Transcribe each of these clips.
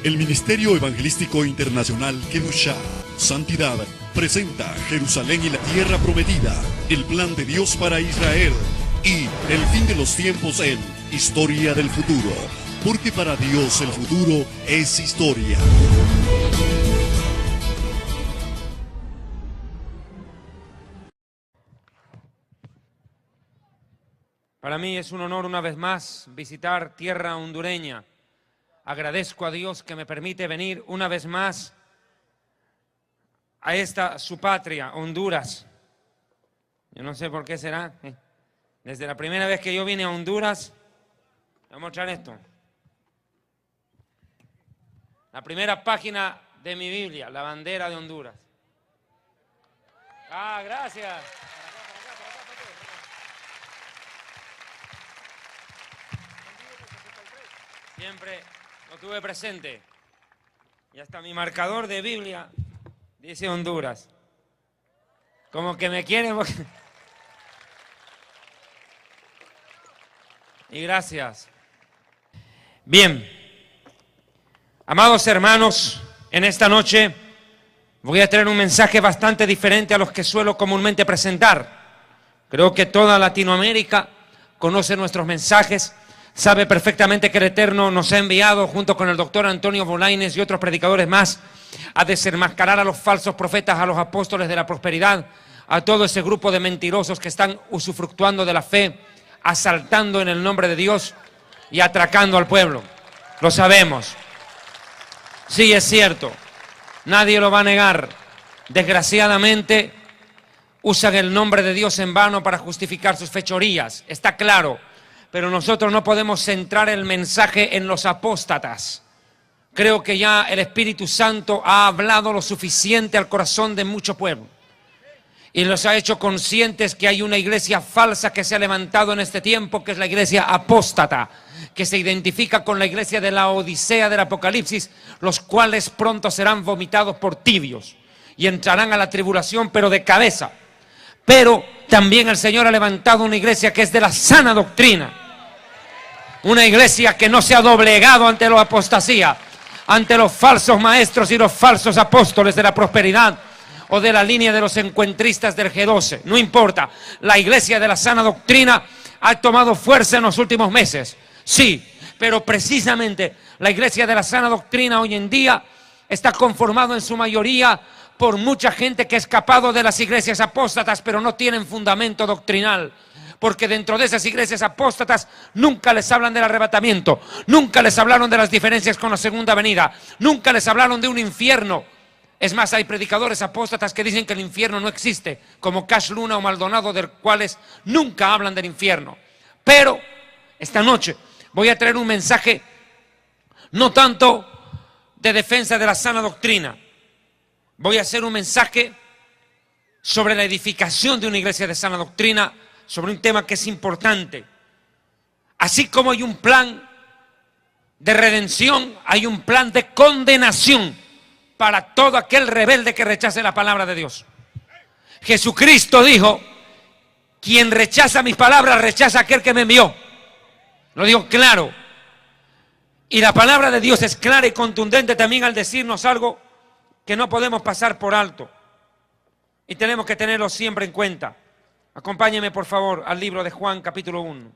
El Ministerio Evangelístico Internacional Kedushá, Santidad, presenta Jerusalén y la Tierra Prometida, el plan de Dios para Israel y el fin de los tiempos en Historia del Futuro, porque para Dios el futuro es historia. Para mí es un honor una vez más visitar tierra hondureña. Agradezco a Dios que me permite venir una vez más a esta su patria, Honduras. Yo no sé por qué será. Desde la primera vez que yo vine a Honduras, voy a mostrar esto. La primera página de mi Biblia, la bandera de Honduras. Ah, gracias. Siempre lo tuve presente. Y hasta mi marcador de Biblia dice Honduras. Como que me quieren. Y gracias. Bien. Amados hermanos, en esta noche voy a traer un mensaje bastante diferente a los que suelo comúnmente presentar. Creo que toda Latinoamérica conoce nuestros mensajes. Sabe perfectamente que el Eterno nos ha enviado junto con el doctor Antonio Bolaines y otros predicadores más a desenmascarar a los falsos profetas, a los apóstoles de la prosperidad, a todo ese grupo de mentirosos que están usufructuando de la fe, asaltando en el nombre de Dios y atracando al pueblo. Lo sabemos. Sí, es cierto. Nadie lo va a negar. Desgraciadamente, usan el nombre de Dios en vano para justificar sus fechorías. Está claro. Pero nosotros no podemos centrar el mensaje en los apóstatas. Creo que ya el Espíritu Santo ha hablado lo suficiente al corazón de mucho pueblo. Y los ha hecho conscientes que hay una iglesia falsa que se ha levantado en este tiempo, que es la iglesia apóstata, que se identifica con la iglesia de la Odisea del Apocalipsis, los cuales pronto serán vomitados por tibios y entrarán a la tribulación, pero de cabeza. Pero también el Señor ha levantado una iglesia que es de la sana doctrina. Una iglesia que no se ha doblegado ante la apostasía, ante los falsos maestros y los falsos apóstoles de la prosperidad o de la línea de los encuentristas del G12. No importa, la iglesia de la sana doctrina ha tomado fuerza en los últimos meses. Sí, pero precisamente la iglesia de la sana doctrina hoy en día está conformado en su mayoría por mucha gente que ha escapado de las iglesias apóstatas, pero no tienen fundamento doctrinal. Porque dentro de esas iglesias apóstatas nunca les hablan del arrebatamiento, nunca les hablaron de las diferencias con la segunda venida, nunca les hablaron de un infierno. Es más, hay predicadores apóstatas que dicen que el infierno no existe, como Cash Luna o Maldonado, de cuales nunca hablan del infierno. Pero esta noche voy a traer un mensaje no tanto de defensa de la sana doctrina. Voy a hacer un mensaje sobre la edificación de una iglesia de sana doctrina, sobre un tema que es importante. Así como hay un plan de redención, hay un plan de condenación para todo aquel rebelde que rechace la palabra de Dios. Jesucristo dijo: quien rechaza mis palabras, rechaza a aquel que me envió. Lo digo claro. Y la palabra de Dios es clara y contundente también al decirnos algo que no podemos pasar por alto. Y tenemos que tenerlo siempre en cuenta. Acompáñeme por favor al libro de Juan capítulo 1.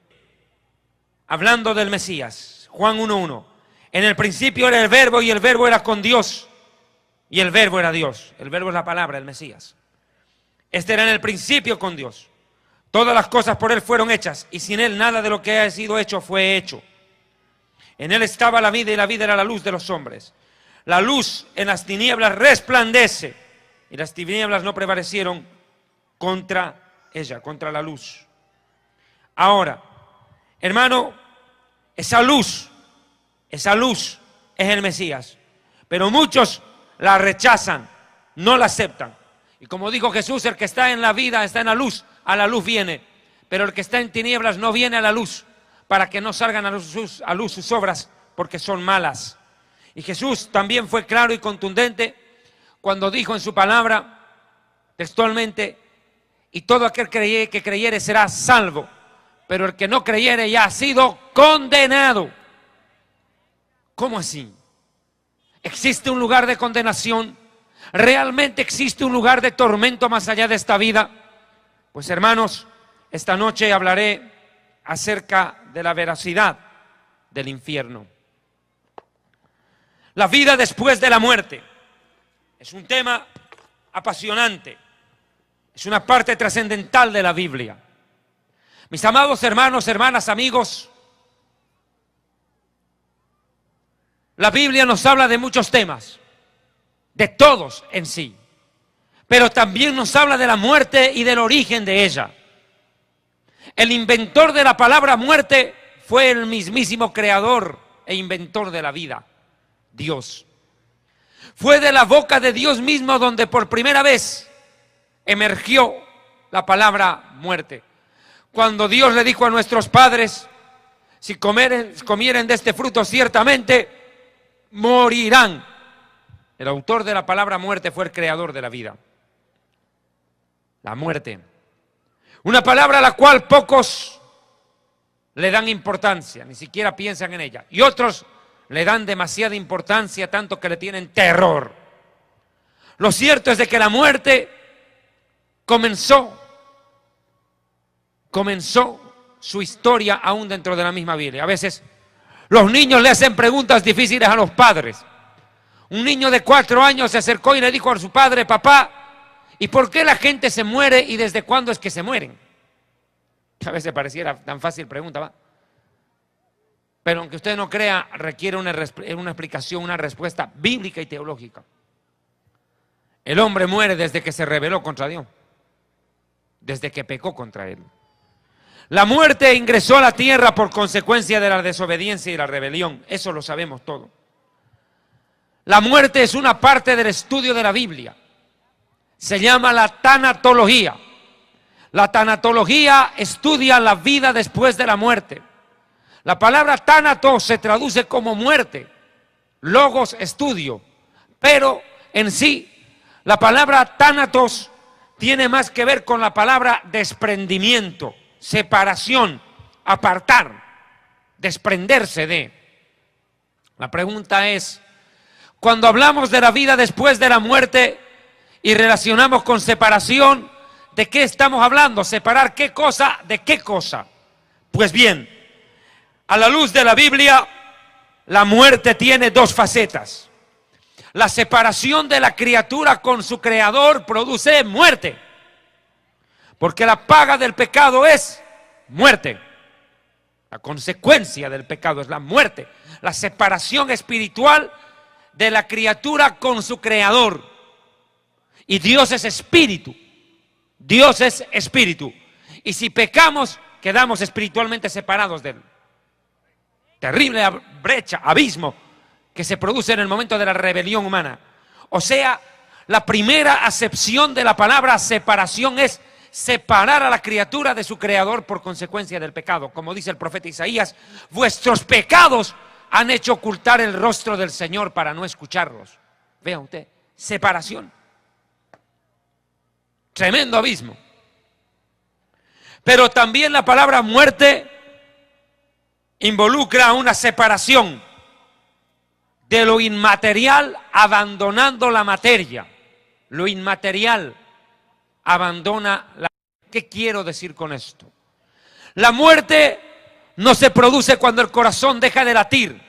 Hablando del Mesías, Juan 1:1. En el principio era el verbo y el verbo era con Dios y el verbo era Dios. El verbo es la palabra, el Mesías. Este era en el principio con Dios. Todas las cosas por él fueron hechas y sin él nada de lo que ha sido hecho fue hecho. En él estaba la vida y la vida era la luz de los hombres. La luz en las tinieblas resplandece y las tinieblas no prevalecieron contra ella, contra la luz. Ahora, hermano, esa luz es el Mesías, pero muchos la rechazan, no la aceptan. Y como dijo Jesús, el que está en la vida está en la luz, a la luz viene, pero el que está en tinieblas no viene a la luz, para que no salgan a luz sus obras, porque son malas. Y Jesús también fue claro y contundente cuando dijo en su palabra, textualmente: y todo aquel que creyere será salvo, pero el que no creyere ya ha sido condenado. ¿Cómo así? ¿Existe un lugar de condenación? ¿Realmente existe un lugar de tormento más allá de esta vida? Pues hermanos, esta noche hablaré acerca de la veracidad del infierno. La vida después de la muerte es un tema apasionante, es una parte trascendental de la Biblia. Mis amados hermanos, hermanas, amigos, la Biblia nos habla de muchos temas, de todos en sí, pero también nos habla de la muerte y del origen de ella. El inventor de la palabra muerte fue el mismísimo creador e inventor de la vida, Dios. Fue de la boca de Dios mismo donde por primera vez emergió la palabra muerte. Cuando Dios le dijo a nuestros padres, si comieren de este fruto ciertamente morirán. El autor de la palabra muerte fue el creador de la vida. La muerte. Una palabra a la cual pocos le dan importancia, ni siquiera piensan en ella. Y otros le dan demasiada importancia, tanto que le tienen terror. Lo cierto es de que la muerte comenzó su historia aún dentro de la misma Biblia. A veces los niños le hacen preguntas difíciles a los padres. Un niño de 4 años se acercó y le dijo a su padre: papá, ¿y por qué la gente se muere y desde cuándo es que se mueren? A veces pareciera tan fácil pregunta, ¿va? Pero aunque usted no crea, requiere una explicación, una respuesta bíblica y teológica. El hombre muere desde que se rebeló contra Dios, desde que pecó contra Él. La muerte ingresó a la tierra por consecuencia de la desobediencia y la rebelión. Eso lo sabemos todo. La muerte es una parte del estudio de la Biblia. Se llama la tanatología. La tanatología estudia la vida después de la muerte. La palabra tánatos se traduce como muerte, logos, estudio. Pero en sí, la palabra tánatos tiene más que ver con la palabra desprendimiento, separación, apartar, desprenderse de. La pregunta es, cuando hablamos de la vida después de la muerte y relacionamos con separación, ¿de qué estamos hablando? ¿Separar qué cosa de qué cosa? Pues bien, a la luz de la Biblia, la muerte tiene 2 facetas. La separación de la criatura con su creador produce muerte, porque la paga del pecado es muerte. La consecuencia del pecado es la muerte, la separación espiritual de la criatura con su creador. Y Dios es espíritu. Dios es espíritu. Y si pecamos, quedamos espiritualmente separados de Él. Terrible brecha, abismo que se produce en el momento de la rebelión humana. O sea, la primera acepción de la palabra separación es separar a la criatura de su creador por consecuencia del pecado. Como dice el profeta Isaías, vuestros pecados han hecho ocultar el rostro del Señor para no escucharlos. Vea usted, separación. Tremendo abismo. Pero también la palabra muerte involucra una separación de lo inmaterial abandonando la materia. Lo inmaterial abandona la... ¿Qué quiero decir con esto? La muerte no se produce cuando el corazón deja de latir,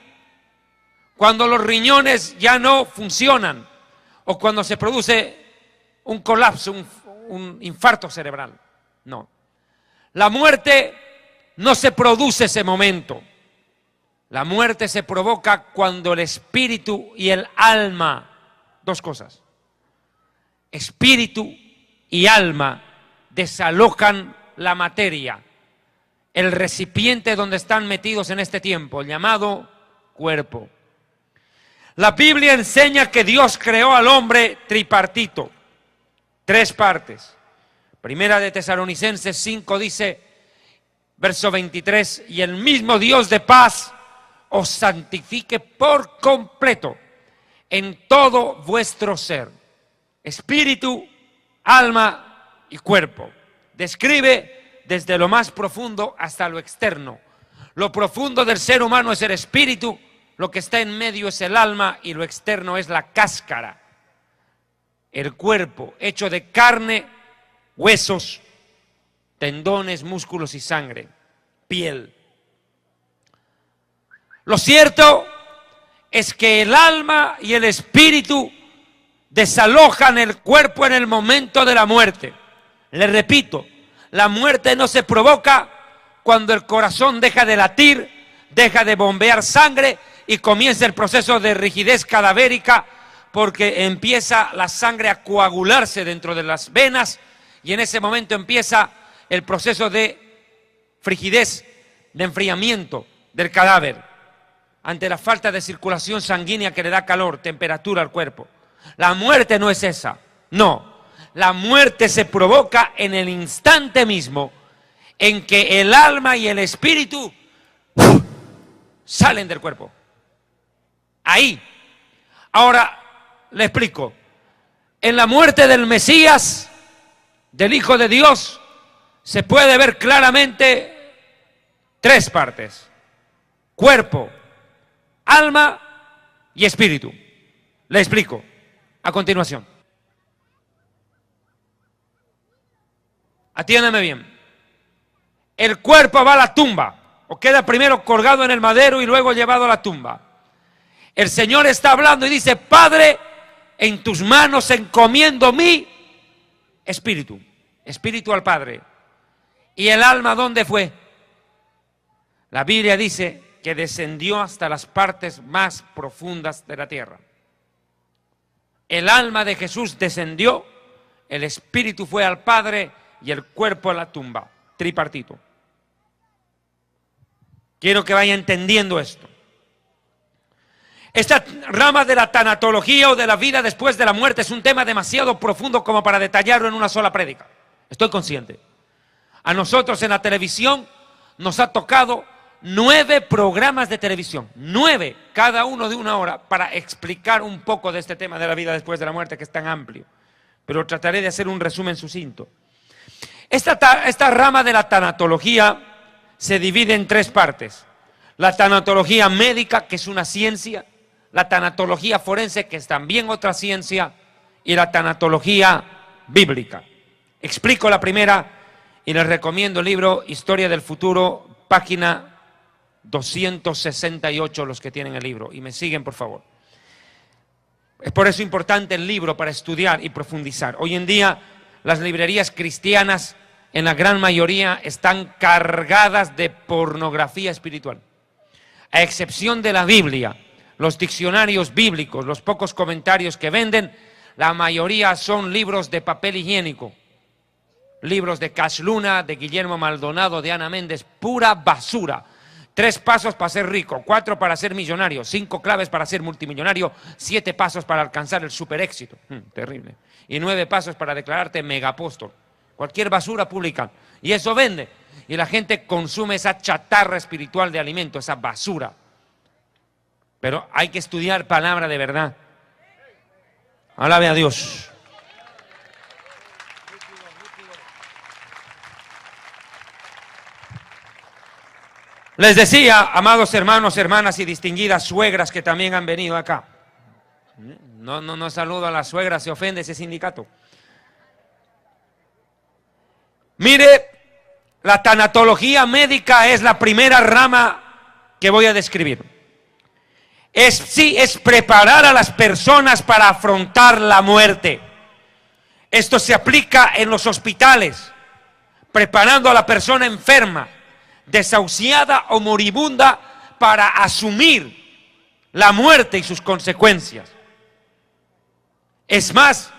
cuando los riñones ya no funcionan o cuando se produce un colapso, un infarto cerebral. No. La muerte no se produce ese momento. La muerte se provoca cuando el espíritu y el alma, 2 cosas, espíritu y alma desalojan la materia, el recipiente donde están metidos en este tiempo, llamado cuerpo. La Biblia enseña que Dios creó al hombre tripartito, 3 partes. Primera de Tesalonicenses 5 dice, verso 23, y el mismo Dios de paz os santifique por completo en todo vuestro ser, espíritu, alma y cuerpo. Describe desde lo más profundo hasta lo externo. Lo profundo del ser humano es el espíritu, lo que está en medio es el alma y lo externo es la cáscara. El cuerpo hecho de carne, huesos, tendones, músculos y sangre, piel. Lo cierto es que el alma y el espíritu desalojan el cuerpo en el momento de la muerte. Le repito, la muerte no se provoca cuando el corazón deja de latir, deja de bombear sangre y comienza el proceso de rigidez cadavérica, porque empieza la sangre a coagularse dentro de las venas y en ese momento empieza el proceso de frigidez, de enfriamiento del cadáver ante la falta de circulación sanguínea que le da calor, temperatura al cuerpo. La muerte no es esa, no. La muerte se provoca en el instante mismo en que el alma y el espíritu salen del cuerpo. Ahí. Ahora le explico. En la muerte del Mesías, del Hijo de Dios, se puede ver claramente tres partes: cuerpo, alma y espíritu. Le explico a continuación. Atiéndame bien. El cuerpo va a la tumba, o queda primero colgado en el madero y luego llevado a la tumba. El Señor está hablando y dice: Padre, en tus manos encomiendo mi espíritu. Espíritu al Padre. ¿Y el alma dónde fue? La Biblia dice que descendió hasta las partes más profundas de la tierra. El alma de Jesús descendió, el espíritu fue al Padre y el cuerpo a la tumba, tripartito. Quiero que vaya entendiendo esto. Esta rama de la tanatología o de la vida después de la muerte es un tema demasiado profundo como para detallarlo en una sola prédica. Estoy consciente. A nosotros en la televisión nos ha tocado 9 programas de televisión, 9, cada uno de 1 hora, para explicar un poco de este tema de la vida después de la muerte, que es tan amplio. Pero trataré de hacer un resumen sucinto. Esta rama de la tanatología se divide en 3 partes. La tanatología médica, que es una ciencia, la tanatología forense, que es también otra ciencia, y la tanatología bíblica. Explico la primera y les recomiendo el libro Historia del Futuro, página 268, los que tienen el libro, y me siguen por favor. Es por eso importante el libro para estudiar y profundizar. Hoy en día las librerías cristianas en la gran mayoría están cargadas de pornografía espiritual. A excepción de la Biblia, los diccionarios bíblicos, los pocos comentarios que venden, la mayoría son libros de papel higiénico. Libros de Cash Luna, de Guillermo Maldonado, de Ana Méndez, pura basura. 3 pasos para ser rico, 4 para ser millonario, 5 claves para ser multimillonario, 7 pasos para alcanzar el super éxito. Terrible. Y 9 pasos para declararte megapóstol. Cualquier basura publican. Y eso vende. Y la gente consume esa chatarra espiritual de alimento, esa basura. Pero hay que estudiar palabra de verdad. Alabe a Dios. Les decía, amados hermanos, hermanas y distinguidas suegras que también han venido acá. No saludo a las suegras, se ofende ese sindicato. Mire, la tanatología médica es la primera rama que voy a describir. Es preparar a las personas para afrontar la muerte. Esto se aplica en los hospitales, preparando a la persona enferma, desahuciada o moribunda, para asumir la muerte y sus consecuencias. Es más,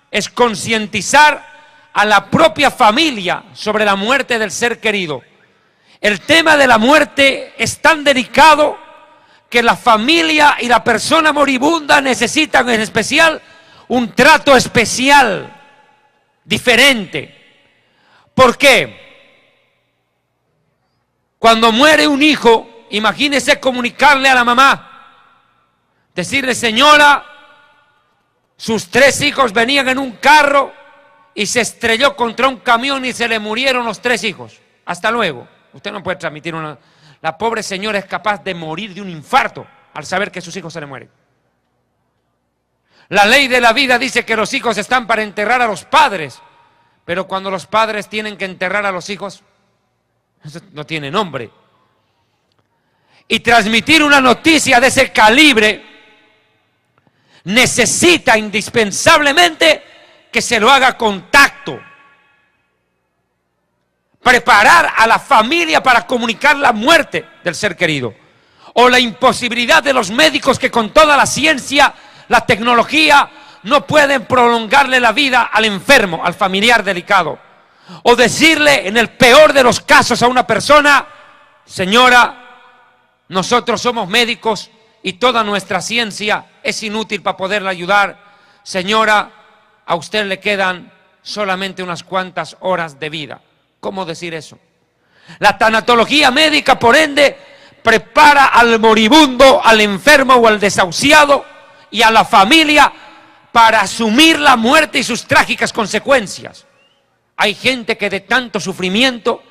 es concientizar a la propia familia sobre la muerte del ser querido. El tema de la muerte es tan delicado que la familia y la persona moribunda necesitan en especial un trato especial, diferente. ¿Por qué? Cuando muere un hijo, imagínese comunicarle a la mamá, decirle: señora, sus 3 hijos venían en un carro y se estrelló contra un camión y se le murieron los 3 hijos. Hasta luego. Usted no puede transmitir una... La pobre señora es capaz de morir de un infarto al saber que sus hijos se le mueren. La ley de la vida dice que los hijos están para enterrar a los padres, pero cuando los padres tienen que enterrar a los hijos, eso no tiene nombre. Y transmitir una noticia de ese calibre necesita indispensablemente que se lo haga con tacto. Preparar a la familia para comunicar la muerte del ser querido, o la imposibilidad de los médicos que con toda la ciencia, la tecnología, no pueden prolongarle la vida al enfermo, al familiar delicado, o decirle en el peor de los casos a una persona: señora, nosotros somos médicos y toda nuestra ciencia es inútil para poderla ayudar. Señora, a usted le quedan solamente unas cuantas horas de vida. ¿Cómo decir eso? La tanatología médica, por ende, prepara al moribundo, al enfermo o al desahuciado y a la familia para asumir la muerte y sus trágicas consecuencias. Hay gente que de tanto sufrimiento,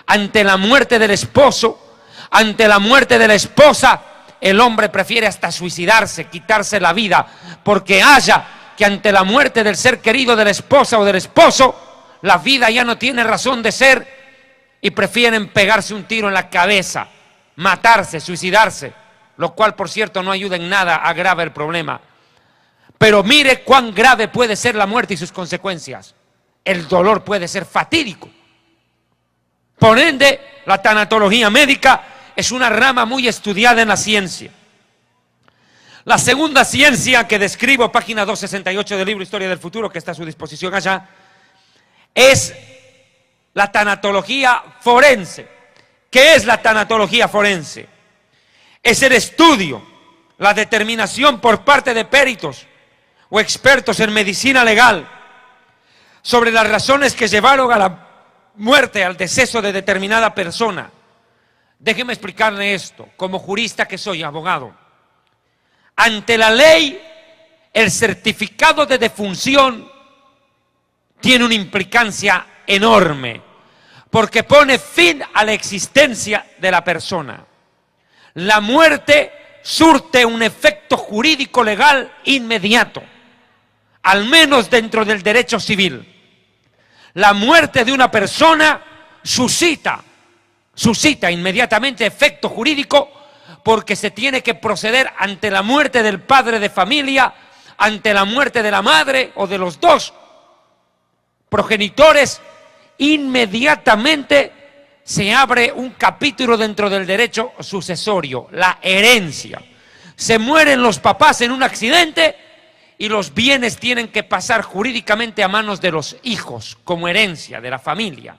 ante la muerte del esposo, ante la muerte de la esposa, el hombre prefiere hasta suicidarse, quitarse la vida, porque haya que ante la muerte del ser querido de la esposa o del esposo, la vida ya no tiene razón de ser y prefieren pegarse un tiro en la cabeza, matarse, suicidarse, lo cual, por cierto, no ayuda en nada a agravar el problema. Pero mire cuán grave puede ser la muerte y sus consecuencias. El dolor puede ser fatídico. Por ende, la tanatología médica es una rama muy estudiada en la ciencia. La segunda ciencia que describo, página 268 del libro Historia del Futuro, que está a su disposición allá, es la tanatología forense. ¿Qué es la tanatología forense? Es el estudio, la determinación por parte de peritos o expertos en medicina legal sobre las razones que llevaron a la muerte, al deceso de determinada persona. Déjeme explicarle esto, como jurista que soy, abogado. Ante la ley, el certificado de defunción tiene una implicancia enorme, porque pone fin a la existencia de la persona. La muerte surte un efecto jurídico legal inmediato, al menos dentro del derecho civil. La muerte de una persona suscita inmediatamente efecto jurídico, porque se tiene que proceder ante la muerte del padre de familia, ante la muerte de la madre o de los dos progenitores. Inmediatamente se abre un capítulo dentro del derecho sucesorio, la herencia. Se mueren los papás en un accidente y los bienes tienen que pasar jurídicamente a manos de los hijos como herencia de la familia.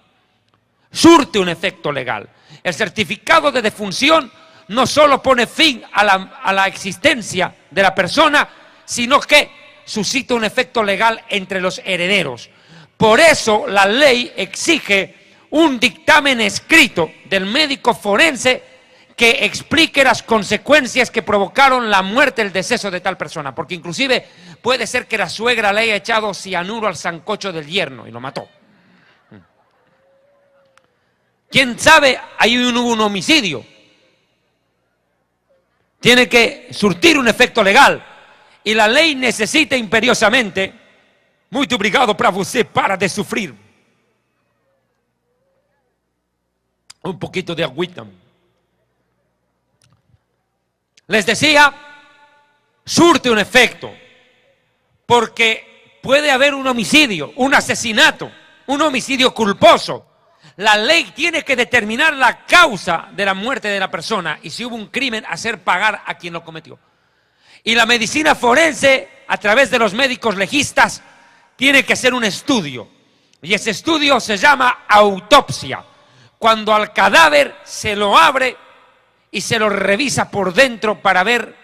Surte un efecto legal. El certificado de defunción no solo pone fin a la existencia de la persona, sino que suscita un efecto legal entre los herederos. Por eso la ley exige un dictamen escrito del médico forense que explique las consecuencias que provocaron la muerte, el deceso de tal persona, porque inclusive puede ser que la suegra le haya echado cianuro al sancocho del yerno y lo mató. ¿Quién sabe? Ahí hubo un homicidio. Tiene que surtir un efecto legal y la ley necesita imperiosamente: muito obrigado para você, para de sufrir. Un poquito de agüita. Les decía, surte un efecto, porque puede haber un homicidio, un asesinato, un homicidio culposo. La ley tiene que determinar la causa de la muerte de la persona y si hubo un crimen, hacer pagar a quien lo cometió. Y la medicina forense, a través de los médicos legistas, tiene que hacer un estudio. Y ese estudio se llama autopsia. Cuando al cadáver se lo abre y se lo revisa por dentro para ver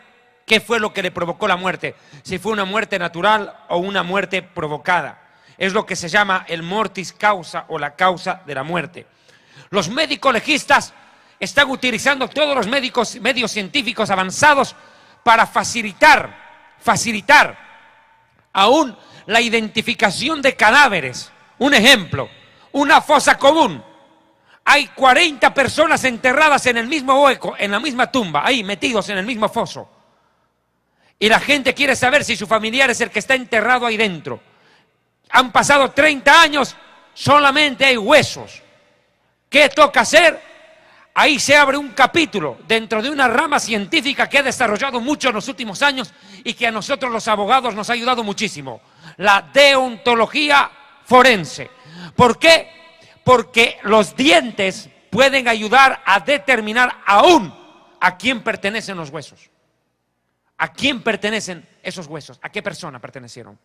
qué fue lo que le provocó la muerte. Si fue una muerte natural o una muerte provocada. Es lo que se llama el mortis causa o la causa de la muerte. Los médicos legistas están utilizando todos los medios científicos avanzados para facilitar aún la identificación de cadáveres. Un ejemplo, una fosa común. Hay 40 personas enterradas en el mismo hueco, en la misma tumba, ahí metidos en el mismo foso. Y la gente quiere saber si su familiar es el que está enterrado ahí dentro. Han pasado 30 años, solamente hay huesos. ¿Qué toca hacer? Ahí se abre un capítulo dentro de una rama científica que ha desarrollado mucho en los últimos años y que a nosotros los abogados nos ha ayudado muchísimo. La deontología forense. ¿Por qué? Porque los dientes pueden ayudar a determinar aún a quién pertenecen los huesos. ¿A quién pertenecen esos huesos? ¿A qué persona pertenecieron?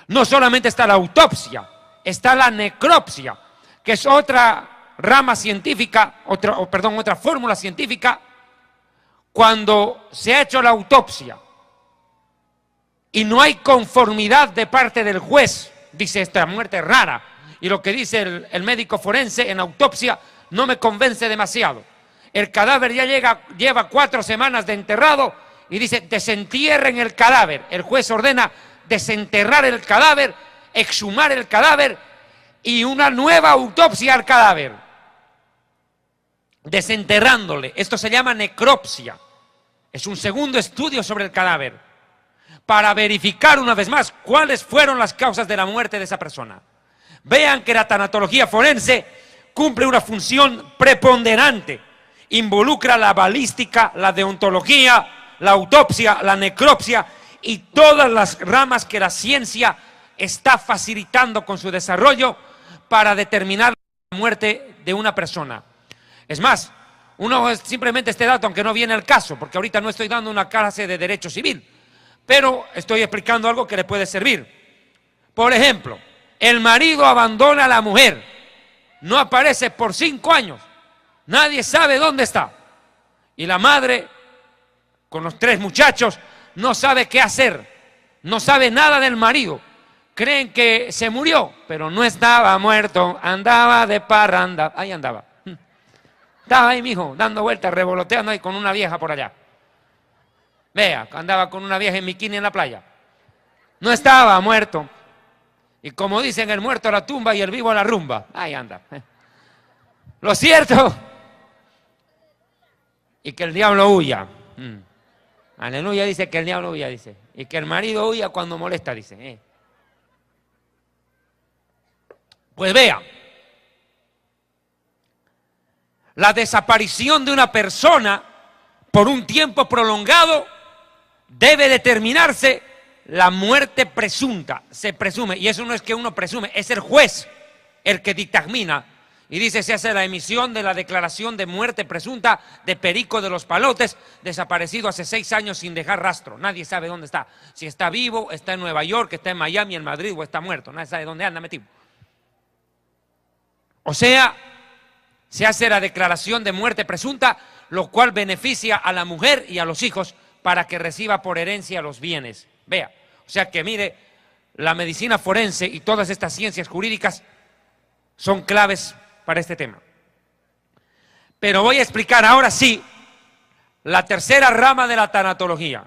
No solamente está la autopsia, está la necropsia, que es otra rama científica, otra fórmula científica. Cuando se ha hecho la autopsia y no hay conformidad de parte del juez, dice esta muerte es rara, y lo que dice el médico forense en autopsia no me convence demasiado. El cadáver ya lleva 4 semanas de enterrado y dice desentierren el cadáver. El juez ordena desenterrar el cadáver, exhumar el cadáver y una nueva autopsia al cadáver, desenterrándole. Esto se llama necropsia. Es un segundo estudio sobre el cadáver para verificar una vez más cuáles fueron las causas de la muerte de esa persona. Vean que la tanatología forense cumple una función preponderante. Involucra la balística, la deontología, la autopsia, la necropsia y todas las ramas que la ciencia está facilitando con su desarrollo para determinar la muerte de una persona. Es más, simplemente este dato, aunque no viene al caso, porque ahorita no estoy dando una clase de derecho civil, pero estoy explicando algo que le puede servir. Por ejemplo, el marido abandona a la mujer, no aparece por 5 años, nadie sabe dónde está, y la madre, con los 3 muchachos, no sabe qué hacer, no sabe nada del marido. Creen que se murió, pero no estaba muerto, andaba de parranda, ahí andaba. Estaba ahí, mijo, dando vueltas, revoloteando ahí con una vieja por allá. Vea, andaba con una vieja en bikini en la playa. No estaba muerto. Y como dicen, el muerto a la tumba y el vivo a la rumba. Ahí anda. Lo cierto, y que el diablo huya. Aleluya, dice que el diablo huya, dice. Y que el marido huya cuando molesta, dice. Pues vea, la desaparición de una persona por un tiempo prolongado debe determinarse la muerte presunta. Se presume, y eso no es que uno presume, es el juez el que dictamina. Y dice, se hace la emisión de la declaración de muerte presunta de Perico de los Palotes, desaparecido hace 6 años sin dejar rastro. Nadie sabe dónde está. Si está vivo, está en Nueva York, está en Miami, en Madrid o está muerto. Nadie sabe dónde anda metido. O sea, se hace la declaración de muerte presunta, lo cual beneficia a la mujer y a los hijos para que reciba por herencia los bienes. Vea, o sea que mire, la medicina forense y todas estas ciencias jurídicas son claves para este tema. Pero voy a explicar ahora sí la tercera rama de la tanatología.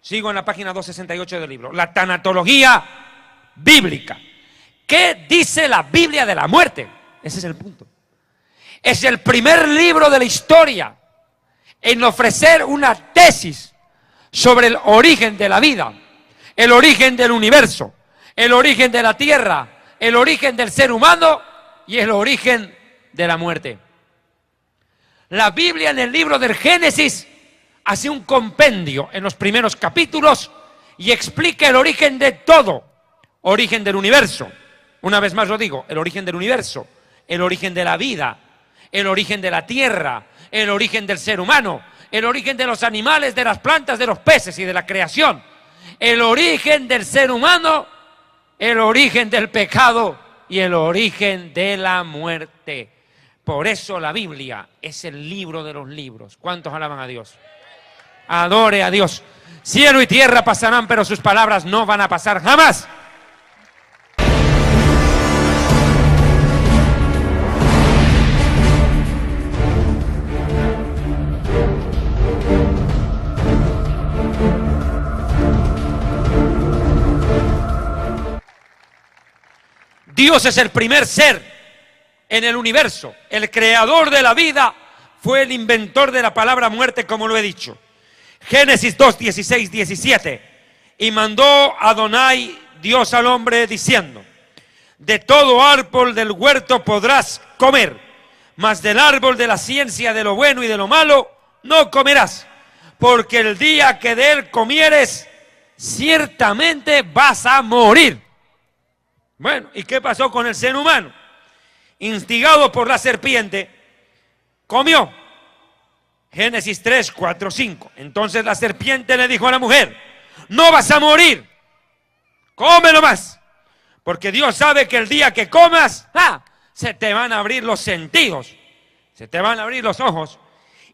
Sigo en la página 268 del libro. La tanatología bíblica. ¿Qué dice la Biblia de la muerte? Ese es el punto. Es el primer libro de la historia en ofrecer una tesis sobre el origen de la vida, el origen del universo, el origen de la tierra, el origen del ser humano y el origen de la muerte. La Biblia en el libro del Génesis hace un compendio en los primeros capítulos y explica el origen de todo, origen del universo. Una vez más lo digo, el origen del universo, el origen de la vida, el origen de la tierra, el origen del ser humano, el origen de los animales, de las plantas, de los peces y de la creación, el origen del ser humano, el origen del pecado y el origen de la muerte. Por eso la Biblia es el libro de los libros. ¿Cuántos alaban a Dios? Adore a Dios. Cielo y tierra pasarán, pero sus palabras no van a pasar jamás. Dios es el primer ser en el universo. El creador de la vida fue el inventor de la palabra muerte, como lo he dicho. Génesis 2, 16, 17. Y mandó Adonai Dios al hombre diciendo: de todo árbol del huerto podrás comer, mas del árbol de la ciencia de lo bueno y de lo malo no comerás, porque el día que de él comieres, ciertamente vas a morir. Bueno, ¿y qué pasó con el ser humano? Instigado por la serpiente, comió. Génesis 3, 4, 5. Entonces la serpiente le dijo a la mujer: no vas a morir, come nomás, porque Dios sabe que el día que comas, se te van a abrir los sentidos, se te van a abrir los ojos,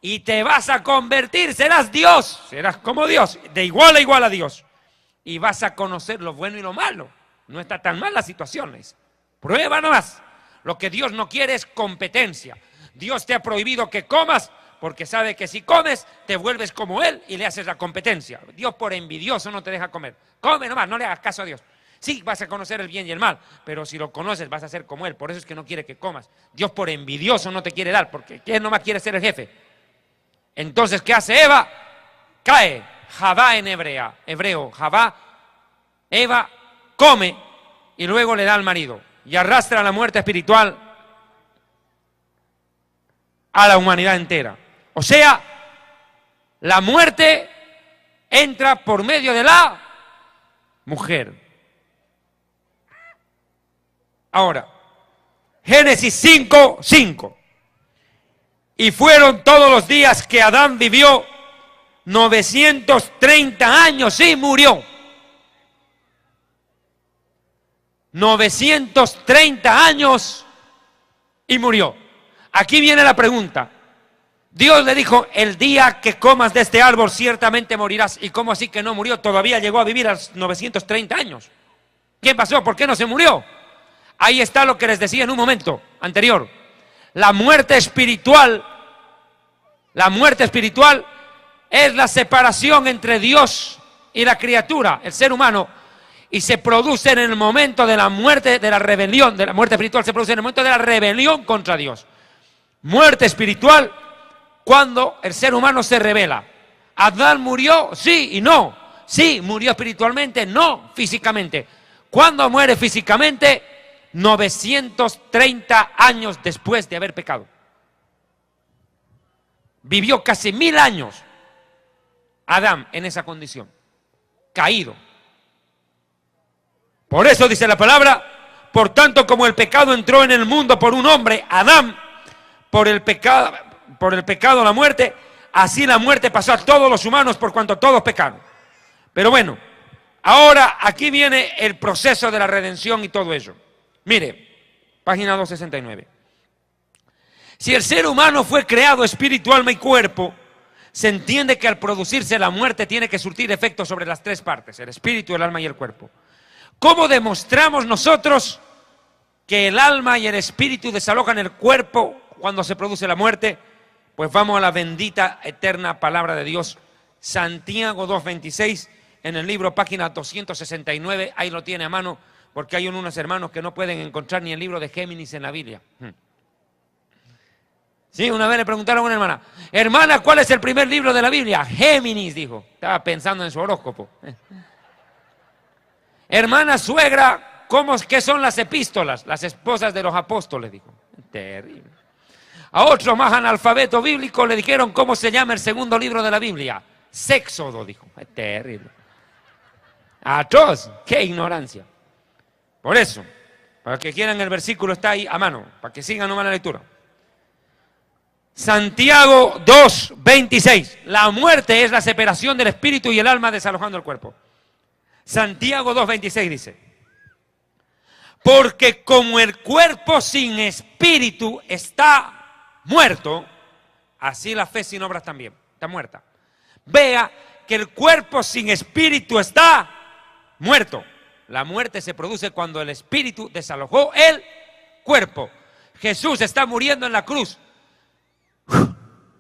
y te vas a convertir, serás Dios, serás como Dios, de igual a Dios, y vas a conocer lo bueno y lo malo. No está tan mal las situaciones, prueba nomás. Lo que Dios no quiere es competencia. Dios te ha prohibido que comas porque sabe que si comes te vuelves como Él y le haces la competencia. Dios por envidioso no te deja comer. Come nomás, no le hagas caso a Dios. Sí, vas a conocer el bien y el mal, pero si lo conoces vas a ser como Él. Por eso es que no quiere que comas. Dios por envidioso no te quiere dar, porque Él nomás quiere ser el jefe. Entonces, ¿qué hace Eva? Cae. Javá en hebreo. Javá, Eva come y luego le da al marido y arrastra la muerte espiritual a la humanidad entera. O sea, la muerte entra por medio de la mujer. Ahora, Génesis 5, 5. Y fueron todos los días que Adán vivió 930 años y murió. 930 años y murió. Aquí viene la pregunta. Dios le dijo: el día que comas de este árbol ciertamente morirás. ¿Y cómo así que no murió? Todavía llegó a vivir a los 930 años. ¿Qué pasó? ¿Por qué no se murió? Ahí está lo que les decía en un momento anterior. La muerte espiritual es la separación entre Dios y la criatura, el ser humano, y se produce en el momento de la muerte, de la rebelión, de la muerte espiritual, se produce en el momento de la rebelión contra Dios. Muerte espiritual cuando el ser humano se rebela. ¿Adán murió? Sí y no. Sí, murió espiritualmente, no físicamente. ¿Cuándo muere físicamente? 930 años después de haber pecado. Vivió casi 1000 años Adán en esa condición, caído. Por eso dice la palabra: por tanto, como el pecado entró en el mundo por un hombre, Adán, por el pecado la muerte, así la muerte pasó a todos los humanos por cuanto todos pecaron. Pero bueno, ahora aquí viene el proceso de la redención y todo ello. Mire, página 269. Si el ser humano fue creado espíritu, alma y cuerpo, se entiende que al producirse la muerte tiene que surtir efectos sobre las tres partes: el espíritu, el alma y el cuerpo. ¿Cómo demostramos nosotros que el alma y el espíritu desalojan el cuerpo cuando se produce la muerte? Pues vamos a la bendita, eterna palabra de Dios. Santiago 2:26, en el libro, página 269, ahí lo tiene a mano, porque hay unos hermanos que no pueden encontrar ni el libro de Géminis en la Biblia. Sí, una vez le preguntaron a una hermana: hermana, ¿cuál es el primer libro de la Biblia? Géminis, dijo. Estaba pensando en su horóscopo. Hermana suegra, ¿qué son las epístolas? Las esposas de los apóstoles, dijo. Terrible. A otro más analfabeto bíblico le dijeron cómo se llama el segundo libro de la Biblia. Séxodo, dijo. Terrible. Atroz, qué ignorancia. Por eso, para que quieran, el versículo está ahí a mano, para que sigan nomás la lectura. Santiago 2:26. La muerte es la separación del espíritu y el alma desalojando el cuerpo. Santiago 2:26 dice: porque como el cuerpo sin espíritu está muerto, así la fe sin obras también está muerta. Vea que el cuerpo sin espíritu está muerto. La muerte se produce cuando el espíritu desalojó el cuerpo. Jesús está muriendo en la cruz.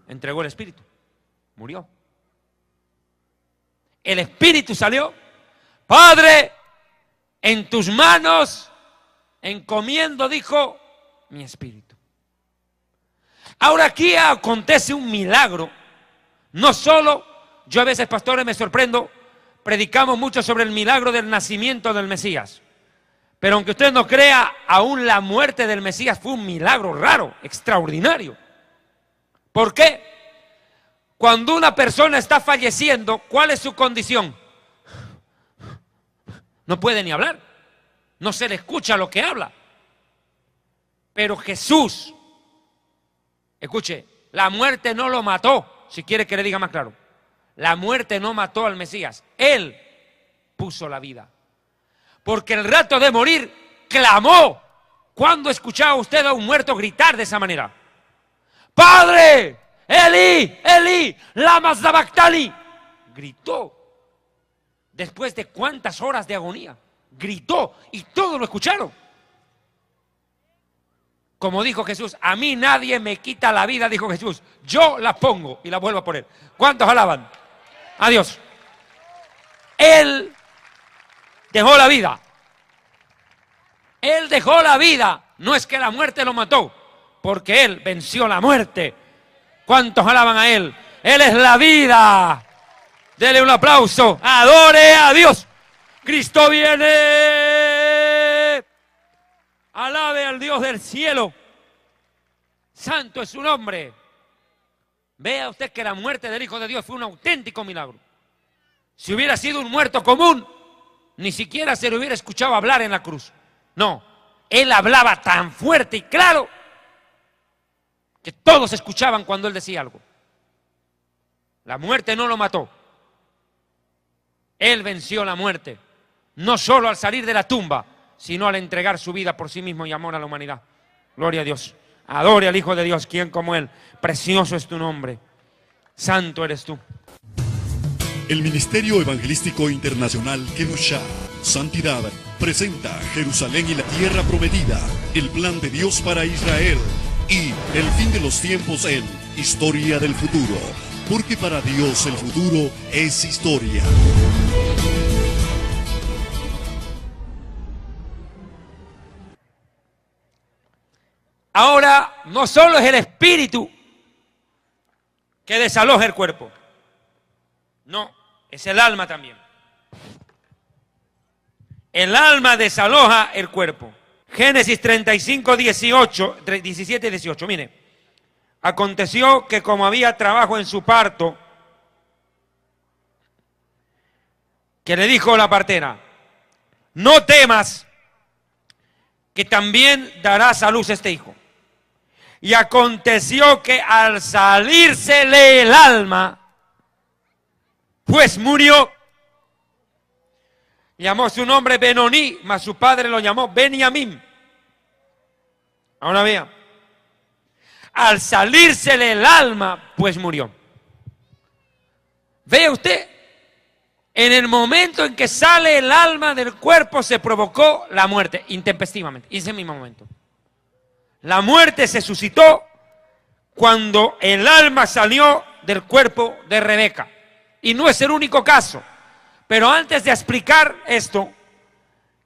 Entregó el espíritu, murió. El espíritu salió. Padre, en tus manos encomiendo, dijo, mi espíritu. Ahora aquí acontece un milagro. No solo yo a veces, pastores, me sorprendo, predicamos mucho sobre el milagro del nacimiento del Mesías. Pero aunque usted no crea, aún la muerte del Mesías fue un milagro raro, extraordinario. ¿Por qué? Cuando una persona está falleciendo, ¿cuál es su condición? No puede ni hablar, no se le escucha lo que habla. Pero Jesús, escuche, la muerte no lo mató, si quiere que le diga más claro. La muerte no mató al Mesías, Él puso la vida. Porque el rato de morir clamó. ¿Cuándo escuchaba usted a un muerto gritar de esa manera? ¡Padre! ¡Eli! ¡Eli! ¡Lama sabactani! Gritó. Después de cuántas horas de agonía. Gritó y todos lo escucharon. Como dijo Jesús, a mí nadie me quita la vida, dijo Jesús. Yo la pongo y la vuelvo a poner. ¿Cuántos alaban? A Dios. Él dejó la vida. Él dejó la vida. No es que la muerte lo mató, porque Él venció la muerte. ¿Cuántos alaban a Él? Él es la vida. Dele un aplauso. Adore a Dios. Cristo viene. Alabe al Dios del cielo. Santo es su nombre. Vea usted que la muerte del Hijo de Dios fue un auténtico milagro. Si hubiera sido un muerto común, ni siquiera se le hubiera escuchado hablar en la cruz. No, Él hablaba tan fuerte y claro que todos escuchaban cuando Él decía algo. La muerte no lo mató. Él venció la muerte, no solo al salir de la tumba, sino al entregar su vida por sí mismo y amor a la humanidad. Gloria a Dios. Adore al Hijo de Dios, quien como Él. Precioso es tu nombre. Santo eres tú. El Ministerio Evangelístico Internacional Kedushá, Santidad, presenta Jerusalén y la Tierra Prometida, el plan de Dios para Israel y el fin de los tiempos en Historia del Futuro, porque para Dios el futuro es historia. Ahora, no solo es el espíritu que desaloja el cuerpo. No, es el alma también. El alma desaloja el cuerpo. Génesis 35, 17 y 18. Mire, aconteció que como había trabajo en su parto, que le dijo la partera, no temas, que también darás a luz este hijo. Y aconteció que al salírsele el alma, pues murió. Llamó su nombre Benoní, mas su padre lo llamó Beniamín. Ahora vea, al salírsele el alma, pues murió. Vea usted, en el momento en que sale el alma del cuerpo se provocó la muerte, intempestivamente, en ese mismo momento. La muerte se suscitó cuando el alma salió del cuerpo de Rebeca. Y no es el único caso. Pero antes de explicar esto,